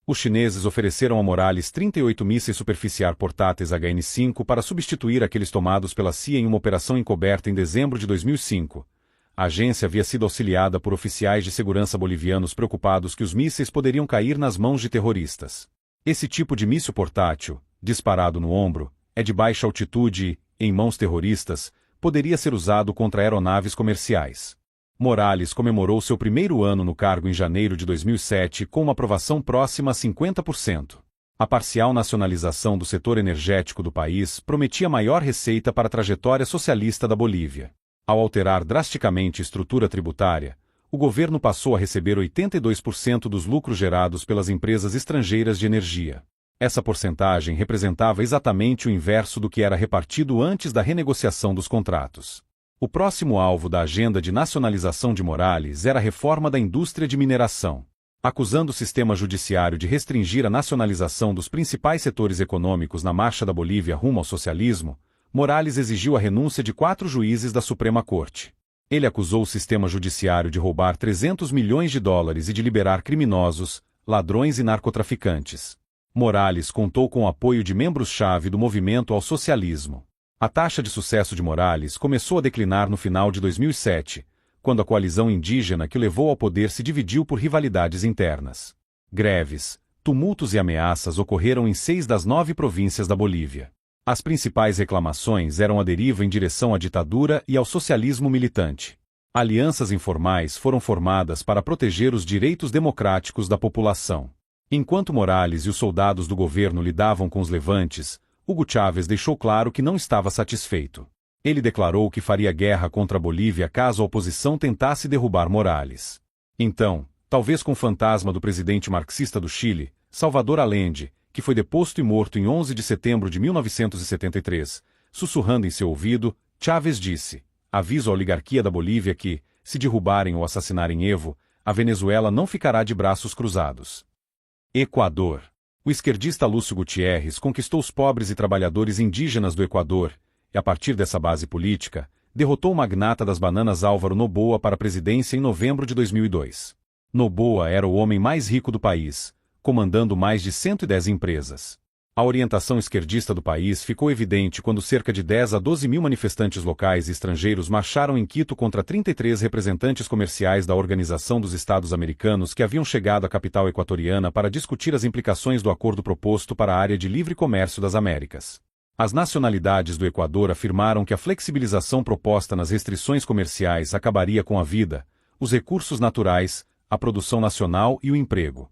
Os chineses ofereceram a Morales 38 mísseis superficiais portáteis HN-5 para substituir aqueles tomados pela CIA em uma operação encoberta em dezembro de 2005. A agência havia sido auxiliada por oficiais de segurança bolivianos preocupados que os mísseis poderiam cair nas mãos de terroristas. Esse tipo de míssil portátil, disparado no ombro, é de baixa altitude e, em mãos terroristas, poderia ser usado contra aeronaves comerciais. Morales comemorou seu primeiro ano no cargo em janeiro de 2007 com uma aprovação próxima a 50%. A parcial nacionalização do setor energético do país prometia maior receita para a trajetória socialista da Bolívia. Ao alterar drasticamente a estrutura tributária, o governo passou a receber 82% dos lucros gerados pelas empresas estrangeiras de energia. Essa porcentagem representava exatamente o inverso do que era repartido antes da renegociação dos contratos. O próximo alvo da agenda de nacionalização de Morales era a reforma da indústria de mineração. Acusando o sistema judiciário de restringir a nacionalização dos principais setores econômicos na marcha da Bolívia rumo ao socialismo, Morales exigiu a renúncia de 4 juízes da Suprema Corte. Ele acusou o sistema judiciário de roubar 300 milhões de dólares e de liberar criminosos, ladrões e narcotraficantes. Morales contou com o apoio de membros-chave do movimento ao socialismo. A taxa de sucesso de Morales começou a declinar no final de 2007, quando a coalizão indígena que o levou ao poder se dividiu por rivalidades internas. Greves, tumultos e ameaças ocorreram em 6 das 9 províncias da Bolívia. As principais reclamações eram a deriva em direção à ditadura e ao socialismo militante. Alianças informais foram formadas para proteger os direitos democráticos da população. Enquanto Morales e os soldados do governo lidavam com os levantes, Hugo Chávez deixou claro que não estava satisfeito. Ele declarou que faria guerra contra a Bolívia caso a oposição tentasse derrubar Morales. Então, talvez com o fantasma do presidente marxista do Chile, Salvador Allende, que foi deposto e morto em 11 de setembro de 1973, sussurrando em seu ouvido, Chávez disse: "Aviso à oligarquia da Bolívia que, se derrubarem ou assassinarem Evo, a Venezuela não ficará de braços cruzados." Equador. O esquerdista Lúcio Gutiérrez conquistou os pobres e trabalhadores indígenas do Equador, e a partir dessa base política, derrotou o magnata das bananas Álvaro Noboa para a presidência em novembro de 2002. Noboa era o homem mais rico do país, comandando mais de 110 empresas. A orientação esquerdista do país ficou evidente quando cerca de 10 a 12 mil manifestantes locais e estrangeiros marcharam em Quito contra 33 representantes comerciais da Organização dos Estados Americanos que haviam chegado à capital equatoriana para discutir as implicações do acordo proposto para a área de livre comércio das Américas. As nacionalidades do Equador afirmaram que a flexibilização proposta nas restrições comerciais acabaria com a vida, os recursos naturais, a produção nacional e o emprego.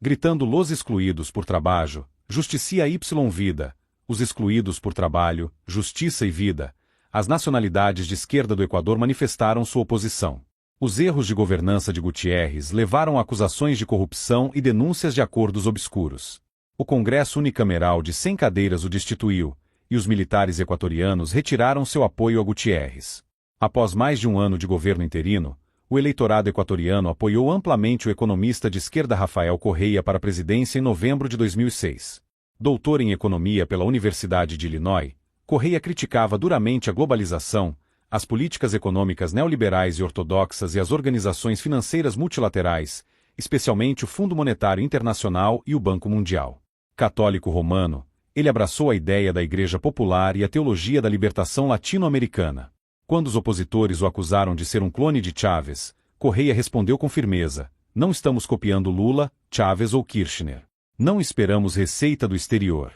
Gritando los excluídos por trabalho, justicia y vida, os excluídos por trabalho, justiça e vida, as nacionalidades de esquerda do Equador manifestaram sua oposição. Os erros de governança de Gutiérrez levaram a acusações de corrupção e denúncias de acordos obscuros. O Congresso Unicameral de 100 cadeiras o destituiu, e os militares equatorianos retiraram seu apoio a Gutiérrez. Após mais de um ano de governo interino, o eleitorado equatoriano apoiou amplamente o economista de esquerda Rafael Correia para a presidência em novembro de 2006. Doutor em economia pela Universidade de Illinois, Correia criticava duramente a globalização, as políticas econômicas neoliberais e ortodoxas e as organizações financeiras multilaterais, especialmente o Fundo Monetário Internacional e o Banco Mundial. Católico romano, ele abraçou a ideia da Igreja Popular e a teologia da libertação latino-americana. Quando os opositores o acusaram de ser um clone de Chávez, Correia respondeu com firmeza: "Não estamos copiando Lula, Chávez ou Kirchner. Não esperamos receita do exterior."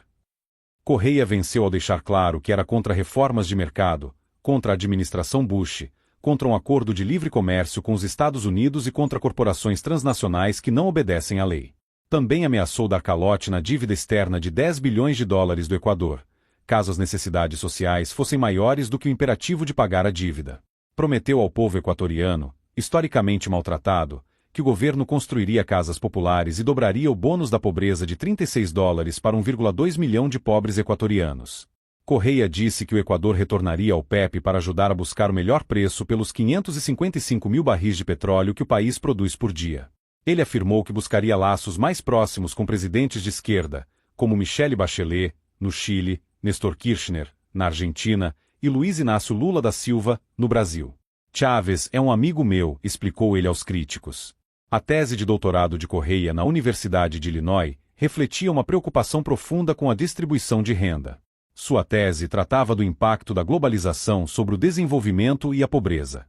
Correia venceu ao deixar claro que era contra reformas de mercado, contra a administração Bush, contra um acordo de livre comércio com os Estados Unidos e contra corporações transnacionais que não obedecem à lei. Também ameaçou dar calote na dívida externa de 10 bilhões de dólares do Equador, caso as necessidades sociais fossem maiores do que o imperativo de pagar a dívida. Prometeu ao povo equatoriano, historicamente maltratado, que o governo construiria casas populares e dobraria o bônus da pobreza de 36 dólares para 1,2 milhão de pobres equatorianos. Correia disse que o Equador retornaria ao PEP para ajudar a buscar o melhor preço pelos 555 mil barris de petróleo que o país produz por dia. Ele afirmou que buscaria laços mais próximos com presidentes de esquerda, como Michelle Bachelet, no Chile, Néstor Kirchner, na Argentina, e Luiz Inácio Lula da Silva, no Brasil. Chávez é um amigo meu, explicou ele aos críticos. A tese de doutorado de Correia na Universidade de Illinois refletia uma preocupação profunda com a distribuição de renda. Sua tese tratava do impacto da globalização sobre o desenvolvimento e a pobreza.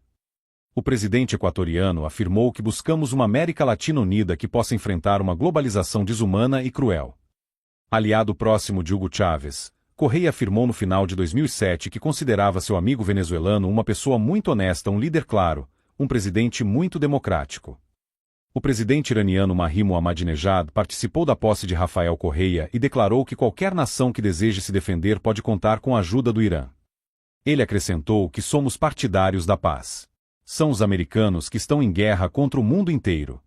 O presidente equatoriano afirmou que buscamos uma América Latina unida que possa enfrentar uma globalização desumana e cruel. Aliado próximo de Hugo Chávez, Correia afirmou no final de 2007 que considerava seu amigo venezuelano uma pessoa muito honesta, um líder claro, um presidente muito democrático. O presidente iraniano Mahmoud Ahmadinejad participou da posse de Rafael Correia e declarou que qualquer nação que deseje se defender pode contar com a ajuda do Irã. Ele acrescentou que somos partidários da paz. São os americanos que estão em guerra contra o mundo inteiro.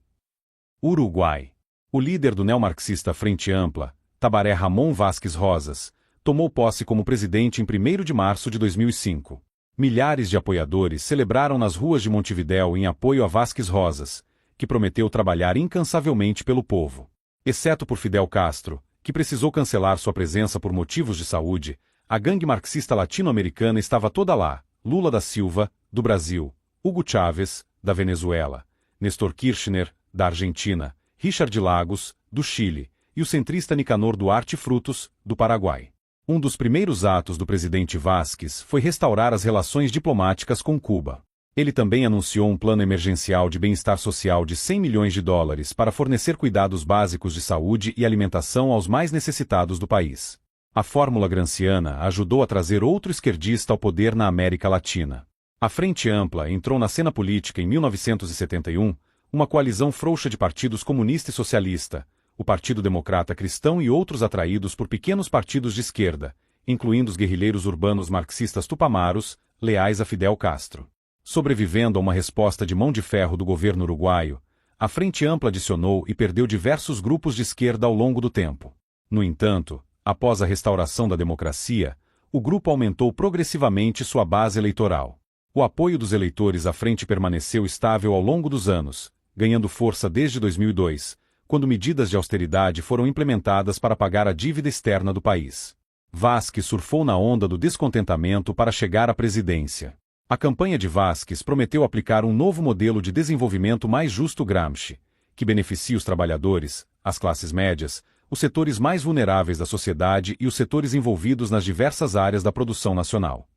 Uruguai. O líder do neomarxista Frente Ampla, Tabaré Ramon Vázquez Rosas, tomou posse como presidente em 1º de março de 2005. Milhares de apoiadores celebraram nas ruas de Montevidéu em apoio a Vázquez Rosas, que prometeu trabalhar incansavelmente pelo povo. Exceto por Fidel Castro, que precisou cancelar sua presença por motivos de saúde, a gangue marxista latino-americana estava toda lá: Lula da Silva, do Brasil, Hugo Chávez, da Venezuela, Néstor Kirchner, da Argentina, Richard Lagos, do Chile, e o centrista Nicanor Duarte Frutos, do Paraguai. Um dos primeiros atos do presidente Vázquez foi restaurar as relações diplomáticas com Cuba. Ele também anunciou um plano emergencial de bem-estar social de 100 milhões de dólares para fornecer cuidados básicos de saúde e alimentação aos mais necessitados do país. A fórmula granciana ajudou a trazer outro esquerdista ao poder na América Latina. A Frente Ampla entrou na cena política em 1971, uma coalizão frouxa de partidos comunista e socialista, o Partido Democrata Cristão e outros atraídos por pequenos partidos de esquerda, incluindo os guerrilheiros urbanos marxistas tupamaros, leais a Fidel Castro. Sobrevivendo a uma resposta de mão de ferro do governo uruguaio, a Frente Ampla adicionou e perdeu diversos grupos de esquerda ao longo do tempo. No entanto, após a restauração da democracia, o grupo aumentou progressivamente sua base eleitoral. O apoio dos eleitores à frente permaneceu estável ao longo dos anos, ganhando força desde 2002, quando medidas de austeridade foram implementadas para pagar a dívida externa do país. Vázquez surfou na onda do descontentamento para chegar à presidência. A campanha de Vázquez prometeu aplicar um novo modelo de desenvolvimento mais justo Gramsci, que beneficie os trabalhadores, as classes médias, os setores mais vulneráveis da sociedade e os setores envolvidos nas diversas áreas da produção nacional.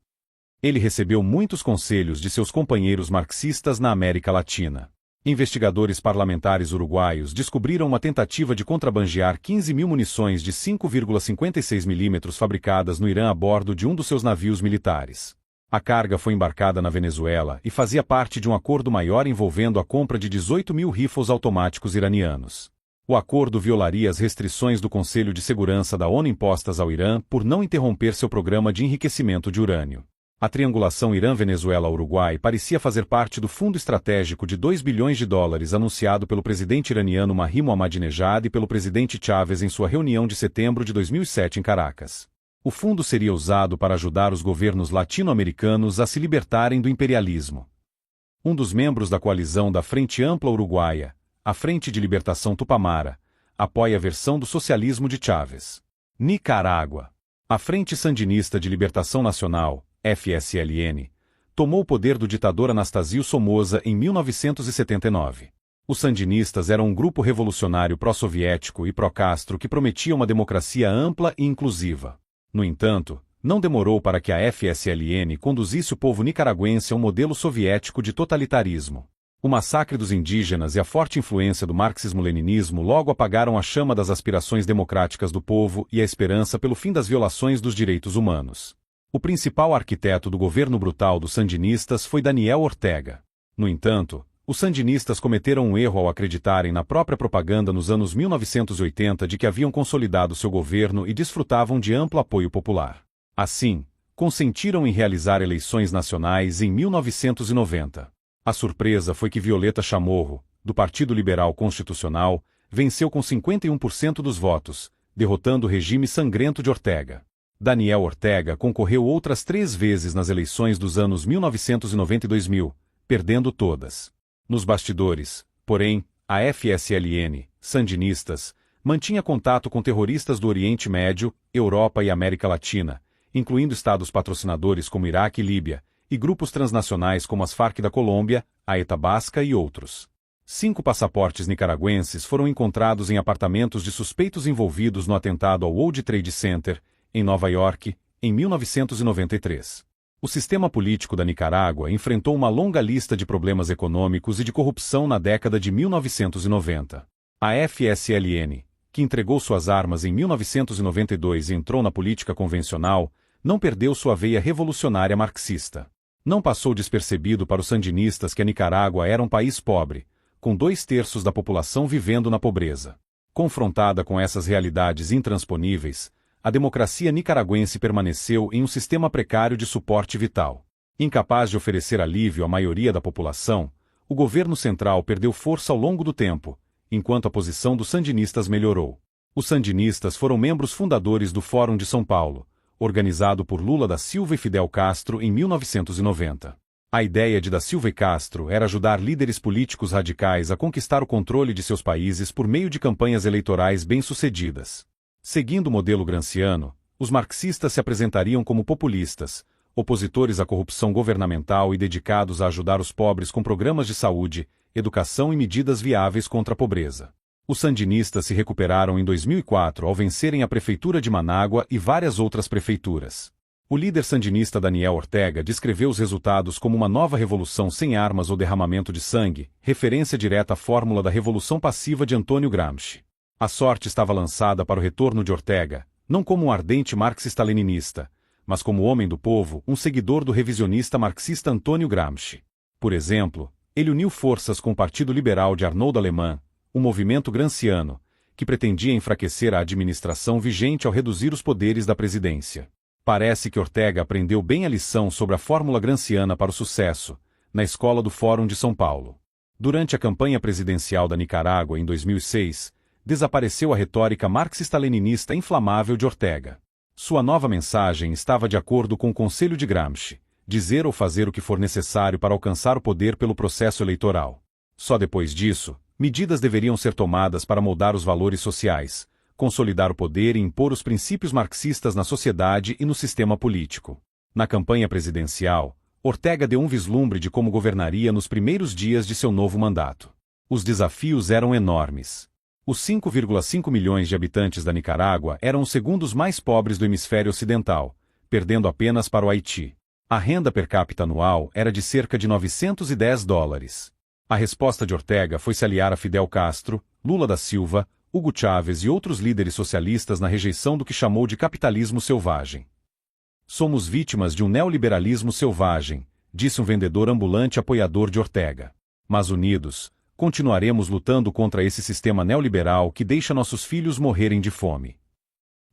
Ele recebeu muitos conselhos de seus companheiros marxistas na América Latina. Investigadores parlamentares uruguaios descobriram uma tentativa de contrabandear 15 mil munições de 5,56 mm fabricadas no Irã a bordo de um dos seus navios militares. A carga foi embarcada na Venezuela e fazia parte de um acordo maior envolvendo a compra de 18 mil rifles automáticos iranianos. O acordo violaria as restrições do Conselho de Segurança da ONU impostas ao Irã por não interromper seu programa de enriquecimento de urânio. A triangulação Irã-Venezuela-Uruguai parecia fazer parte do fundo estratégico de 2 bilhões de dólares anunciado pelo presidente iraniano Mahmoud Ahmadinejad e pelo presidente Chávez em sua reunião de setembro de 2007 em Caracas. O fundo seria usado para ajudar os governos latino-americanos a se libertarem do imperialismo. Um dos membros da coalizão da Frente Ampla Uruguaia, a Frente de Libertação Tupamara, apoia a versão do socialismo de Chávez. Nicarágua. A Frente Sandinista de Libertação Nacional, FSLN, tomou o poder do ditador Anastasio Somoza em 1979. Os sandinistas eram um grupo revolucionário pró-soviético e pró-Castro que prometia uma democracia ampla e inclusiva. No entanto, não demorou para que a FSLN conduzisse o povo nicaragüense a um modelo soviético de totalitarismo. O massacre dos indígenas e a forte influência do marxismo-leninismo logo apagaram a chama das aspirações democráticas do povo e a esperança pelo fim das violações dos direitos humanos. O principal arquiteto do governo brutal dos sandinistas foi Daniel Ortega. No entanto, Os sandinistas cometeram um erro ao acreditarem na própria propaganda nos anos 1980 de que haviam consolidado seu governo e desfrutavam de amplo apoio popular. Assim, consentiram em realizar eleições nacionais em 1990. A surpresa foi que Violeta Chamorro, do Partido Liberal Constitucional, venceu com 51% dos votos, derrotando o regime sangrento de Ortega. Daniel Ortega concorreu outras 3 vezes nas eleições dos anos 1990 e 2000, perdendo todas. Nos bastidores, porém, a FSLN, sandinistas, mantinha contato com terroristas do Oriente Médio, Europa e América Latina, incluindo estados patrocinadores como Iraque e Líbia, e grupos transnacionais como as Farc da Colômbia, a ETA Basca e outros. 5 passaportes nicaragüenses foram encontrados em apartamentos de suspeitos envolvidos no atentado ao World Trade Center, em Nova York, em 1993. O sistema político da Nicarágua enfrentou uma longa lista de problemas econômicos e de corrupção na década de 1990. A FSLN, que entregou suas armas em 1992 e entrou na política convencional, não perdeu sua veia revolucionária marxista. Não passou despercebido para os sandinistas que a Nicarágua era um país pobre, com 2/3 da população vivendo na pobreza. Confrontada com essas realidades intransponíveis, a democracia nicaragüense permaneceu em um sistema precário de suporte vital. Incapaz de oferecer alívio à maioria da população, o governo central perdeu força ao longo do tempo, enquanto a posição dos sandinistas melhorou. Os sandinistas foram membros fundadores do Fórum de São Paulo, organizado por Lula da Silva e Fidel Castro em 1990. A ideia de da Silva e Castro era ajudar líderes políticos radicais a conquistar o controle de seus países por meio de campanhas eleitorais bem-sucedidas. Seguindo o modelo gramsciano, os marxistas se apresentariam como populistas, opositores à corrupção governamental e dedicados a ajudar os pobres com programas de saúde, educação e medidas viáveis contra a pobreza. Os sandinistas se recuperaram em 2004 ao vencerem a prefeitura de Manágua e várias outras prefeituras. O líder sandinista Daniel Ortega descreveu os resultados como uma nova revolução sem armas ou derramamento de sangue, referência direta à fórmula da revolução passiva de Antônio Gramsci. A sorte estava lançada para o retorno de Ortega, não como um ardente marxista-leninista, mas como homem do povo, um seguidor do revisionista marxista Antônio Gramsci. Por exemplo, ele uniu forças com o Partido Liberal de Arnoldo Alemã, um movimento gramsciano, que pretendia enfraquecer a administração vigente ao reduzir os poderes da presidência. Parece que Ortega aprendeu bem a lição sobre a fórmula gramsciana para o sucesso, na escola do Fórum de São Paulo. Durante a campanha presidencial da Nicarágua em 2006, desapareceu a retórica marxista-leninista inflamável de Ortega. Sua nova mensagem estava de acordo com o conselho de Gramsci: dizer ou fazer o que for necessário para alcançar o poder pelo processo eleitoral. Só depois disso, medidas deveriam ser tomadas para moldar os valores sociais, consolidar o poder e impor os princípios marxistas na sociedade e no sistema político. Na campanha presidencial, Ortega deu um vislumbre de como governaria nos primeiros dias de seu novo mandato. Os desafios eram enormes. Os 5,5 milhões de habitantes da Nicarágua eram os segundos mais pobres do hemisfério ocidental, perdendo apenas para o Haiti. A renda per capita anual era de cerca de $910. A resposta de Ortega foi se aliar a Fidel Castro, Lula da Silva, Hugo Chávez e outros líderes socialistas na rejeição do que chamou de capitalismo selvagem. Somos vítimas de um neoliberalismo selvagem, disse um vendedor ambulante apoiador de Ortega. Mas unidos, continuaremos lutando contra esse sistema neoliberal que deixa nossos filhos morrerem de fome.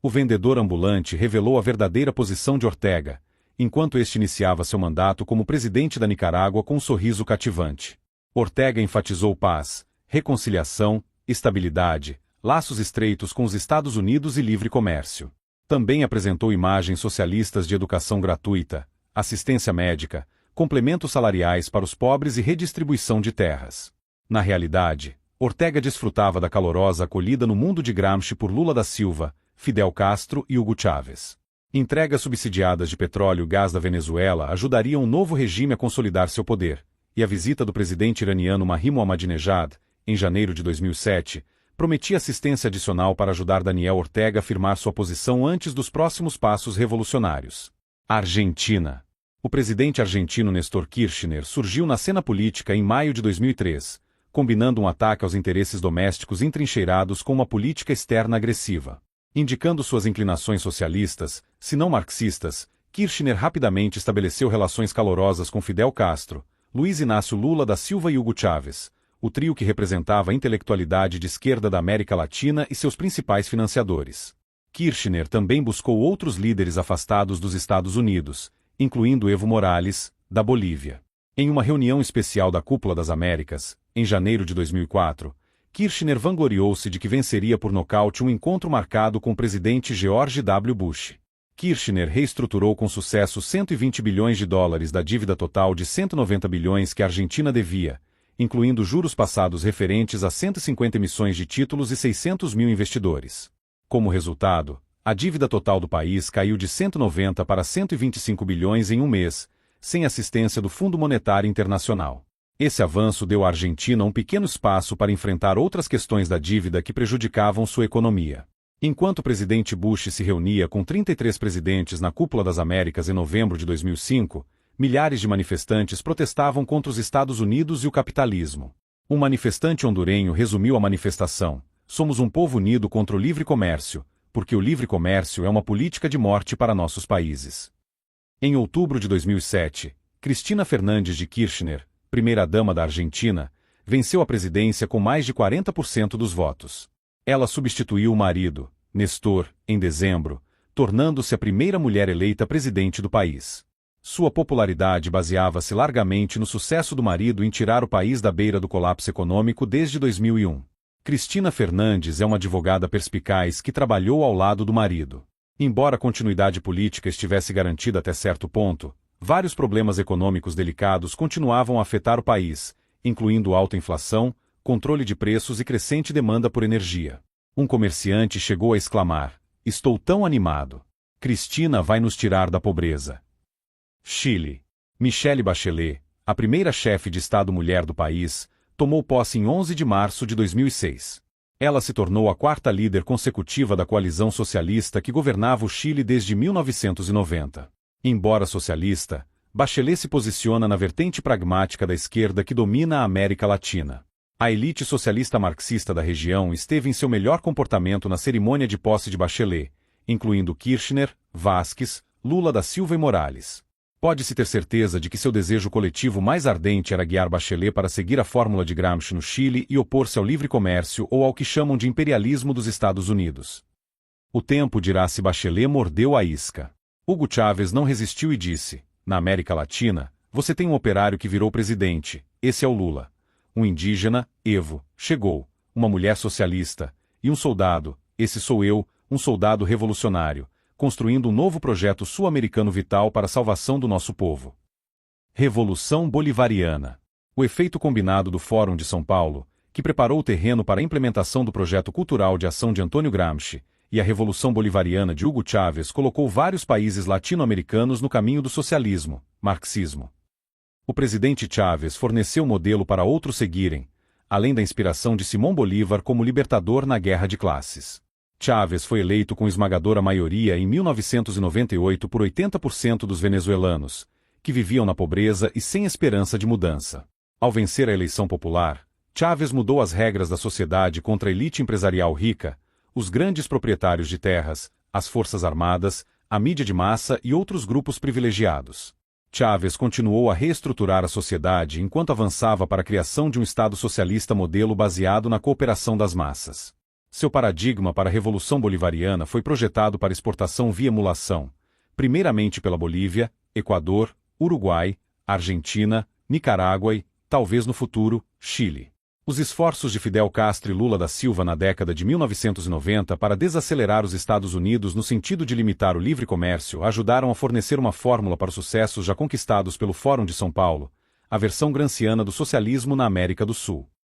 O vendedor ambulante revelou a verdadeira posição de Ortega, enquanto este iniciava seu mandato como presidente da Nicarágua com um sorriso cativante. Ortega enfatizou paz, reconciliação, estabilidade, laços estreitos com os Estados Unidos e livre comércio. Também apresentou imagens socialistas de educação gratuita, assistência médica, complementos salariais para os pobres e redistribuição de terras. Na realidade, Ortega desfrutava da calorosa acolhida no mundo de Gramsci por Lula da Silva, Fidel Castro e Hugo Chávez. Entregas subsidiadas de petróleo e gás da Venezuela ajudariam o novo regime a consolidar seu poder, e a visita do presidente iraniano Mahmoud Ahmadinejad, em janeiro de 2007, prometia assistência adicional para ajudar Daniel Ortega a firmar sua posição antes dos próximos passos revolucionários. Argentina. O presidente argentino Néstor Kirchner surgiu na cena política em maio de 2003, combinando um ataque aos interesses domésticos entrincheirados com uma política externa agressiva. Indicando suas inclinações socialistas, se não marxistas, Kirchner rapidamente estabeleceu relações calorosas com Fidel Castro, Luiz Inácio Lula da Silva e Hugo Chávez, o trio que representava a intelectualidade de esquerda da América Latina e seus principais financiadores. Kirchner também buscou outros líderes afastados dos Estados Unidos, incluindo Evo Morales, da Bolívia. Em uma reunião especial da Cúpula das Américas, em janeiro de 2004, Kirchner vangloriou-se de que venceria por nocaute um encontro marcado com o presidente George W. Bush. Kirchner reestruturou com sucesso 120 bilhões de dólares da dívida total de 190 bilhões que a Argentina devia, incluindo juros passados referentes a 150 emissões de títulos e 600 mil investidores. Como resultado, a dívida total do país caiu de 190 para 125 bilhões em um mês, sem assistência do Fundo Monetário Internacional. Esse avanço deu à Argentina um pequeno espaço para enfrentar outras questões da dívida que prejudicavam sua economia. Enquanto o presidente Bush se reunia com 33 presidentes na Cúpula das Américas em novembro de 2005, milhares de manifestantes protestavam contra os Estados Unidos e o capitalismo. Um manifestante hondurenho resumiu a manifestação: "Somos um povo unido contra o livre comércio, porque o livre comércio é uma política de morte para nossos países." Em outubro de 2007, Cristina Fernández de Kirchner, primeira-dama da Argentina, venceu a presidência com mais de 40% dos votos. Ela substituiu o marido, Néstor, em dezembro, tornando-se a primeira mulher eleita presidente do país. Sua popularidade baseava-se largamente no sucesso do marido em tirar o país da beira do colapso econômico desde 2001. Cristina Fernández é uma advogada perspicaz que trabalhou ao lado do marido. Embora a continuidade política estivesse garantida até certo ponto, vários problemas econômicos delicados continuavam a afetar o país, incluindo alta inflação, controle de preços e crescente demanda por energia. Um comerciante chegou a exclamar: "Estou tão animado. Cristina vai nos tirar da pobreza." Chile. Michelle Bachelet, a primeira chefe de Estado mulher do país, tomou posse em 11 de março de 2006. Ela se tornou a quarta líder consecutiva da coalizão socialista que governava o Chile desde 1990. Embora socialista, Bachelet se posiciona na vertente pragmática da esquerda que domina a América Latina. A elite socialista marxista da região esteve em seu melhor comportamento na cerimônia de posse de Bachelet, incluindo Kirchner, Vázquez, Lula da Silva e Morales. Pode-se ter certeza de que seu desejo coletivo mais ardente era guiar Bachelet para seguir a fórmula de Gramsci no Chile e opor-se ao livre comércio ou ao que chamam de imperialismo dos Estados Unidos. O tempo dirá se Bachelet mordeu a isca. Hugo Chávez não resistiu e disse: "Na América Latina, você tem um operário que virou presidente, esse é o Lula. Um indígena, Evo, chegou, uma mulher socialista, e um soldado, esse sou eu, um soldado revolucionário, construindo um novo projeto sul-americano vital para a salvação do nosso povo." Revolução Bolivariana. O efeito combinado do Fórum de São Paulo, que preparou o terreno para a implementação do projeto cultural de ação de Antônio Gramsci, e a Revolução Bolivariana de Hugo Chávez colocou vários países latino-americanos no caminho do socialismo, marxismo. O presidente Chávez forneceu o modelo para outros seguirem, além da inspiração de Simão Bolívar como libertador na Guerra de Classes. Chávez foi eleito com esmagadora maioria em 1998 por 80% dos venezuelanos, que viviam na pobreza e sem esperança de mudança. Ao vencer a eleição popular, Chávez mudou as regras da sociedade contra a elite empresarial rica, os grandes proprietários de terras, as forças armadas, a mídia de massa e outros grupos privilegiados. Chávez continuou a reestruturar a sociedade enquanto avançava para a criação de um Estado socialista modelo baseado na cooperação das massas. Seu paradigma para a Revolução Bolivariana foi projetado para exportação via emulação, primeiramente pela Bolívia, Equador, Uruguai, Argentina, Nicarágua e, talvez no futuro, Chile. Os esforços de Fidel Castro e Lula da Silva na década de 1990 para desacelerar os Estados Unidos no sentido de limitar o livre comércio ajudaram a fornecer uma fórmula para os sucessos já conquistados pelo Fórum de São Paulo, a versão gramsciana do socialismo na América do Sul.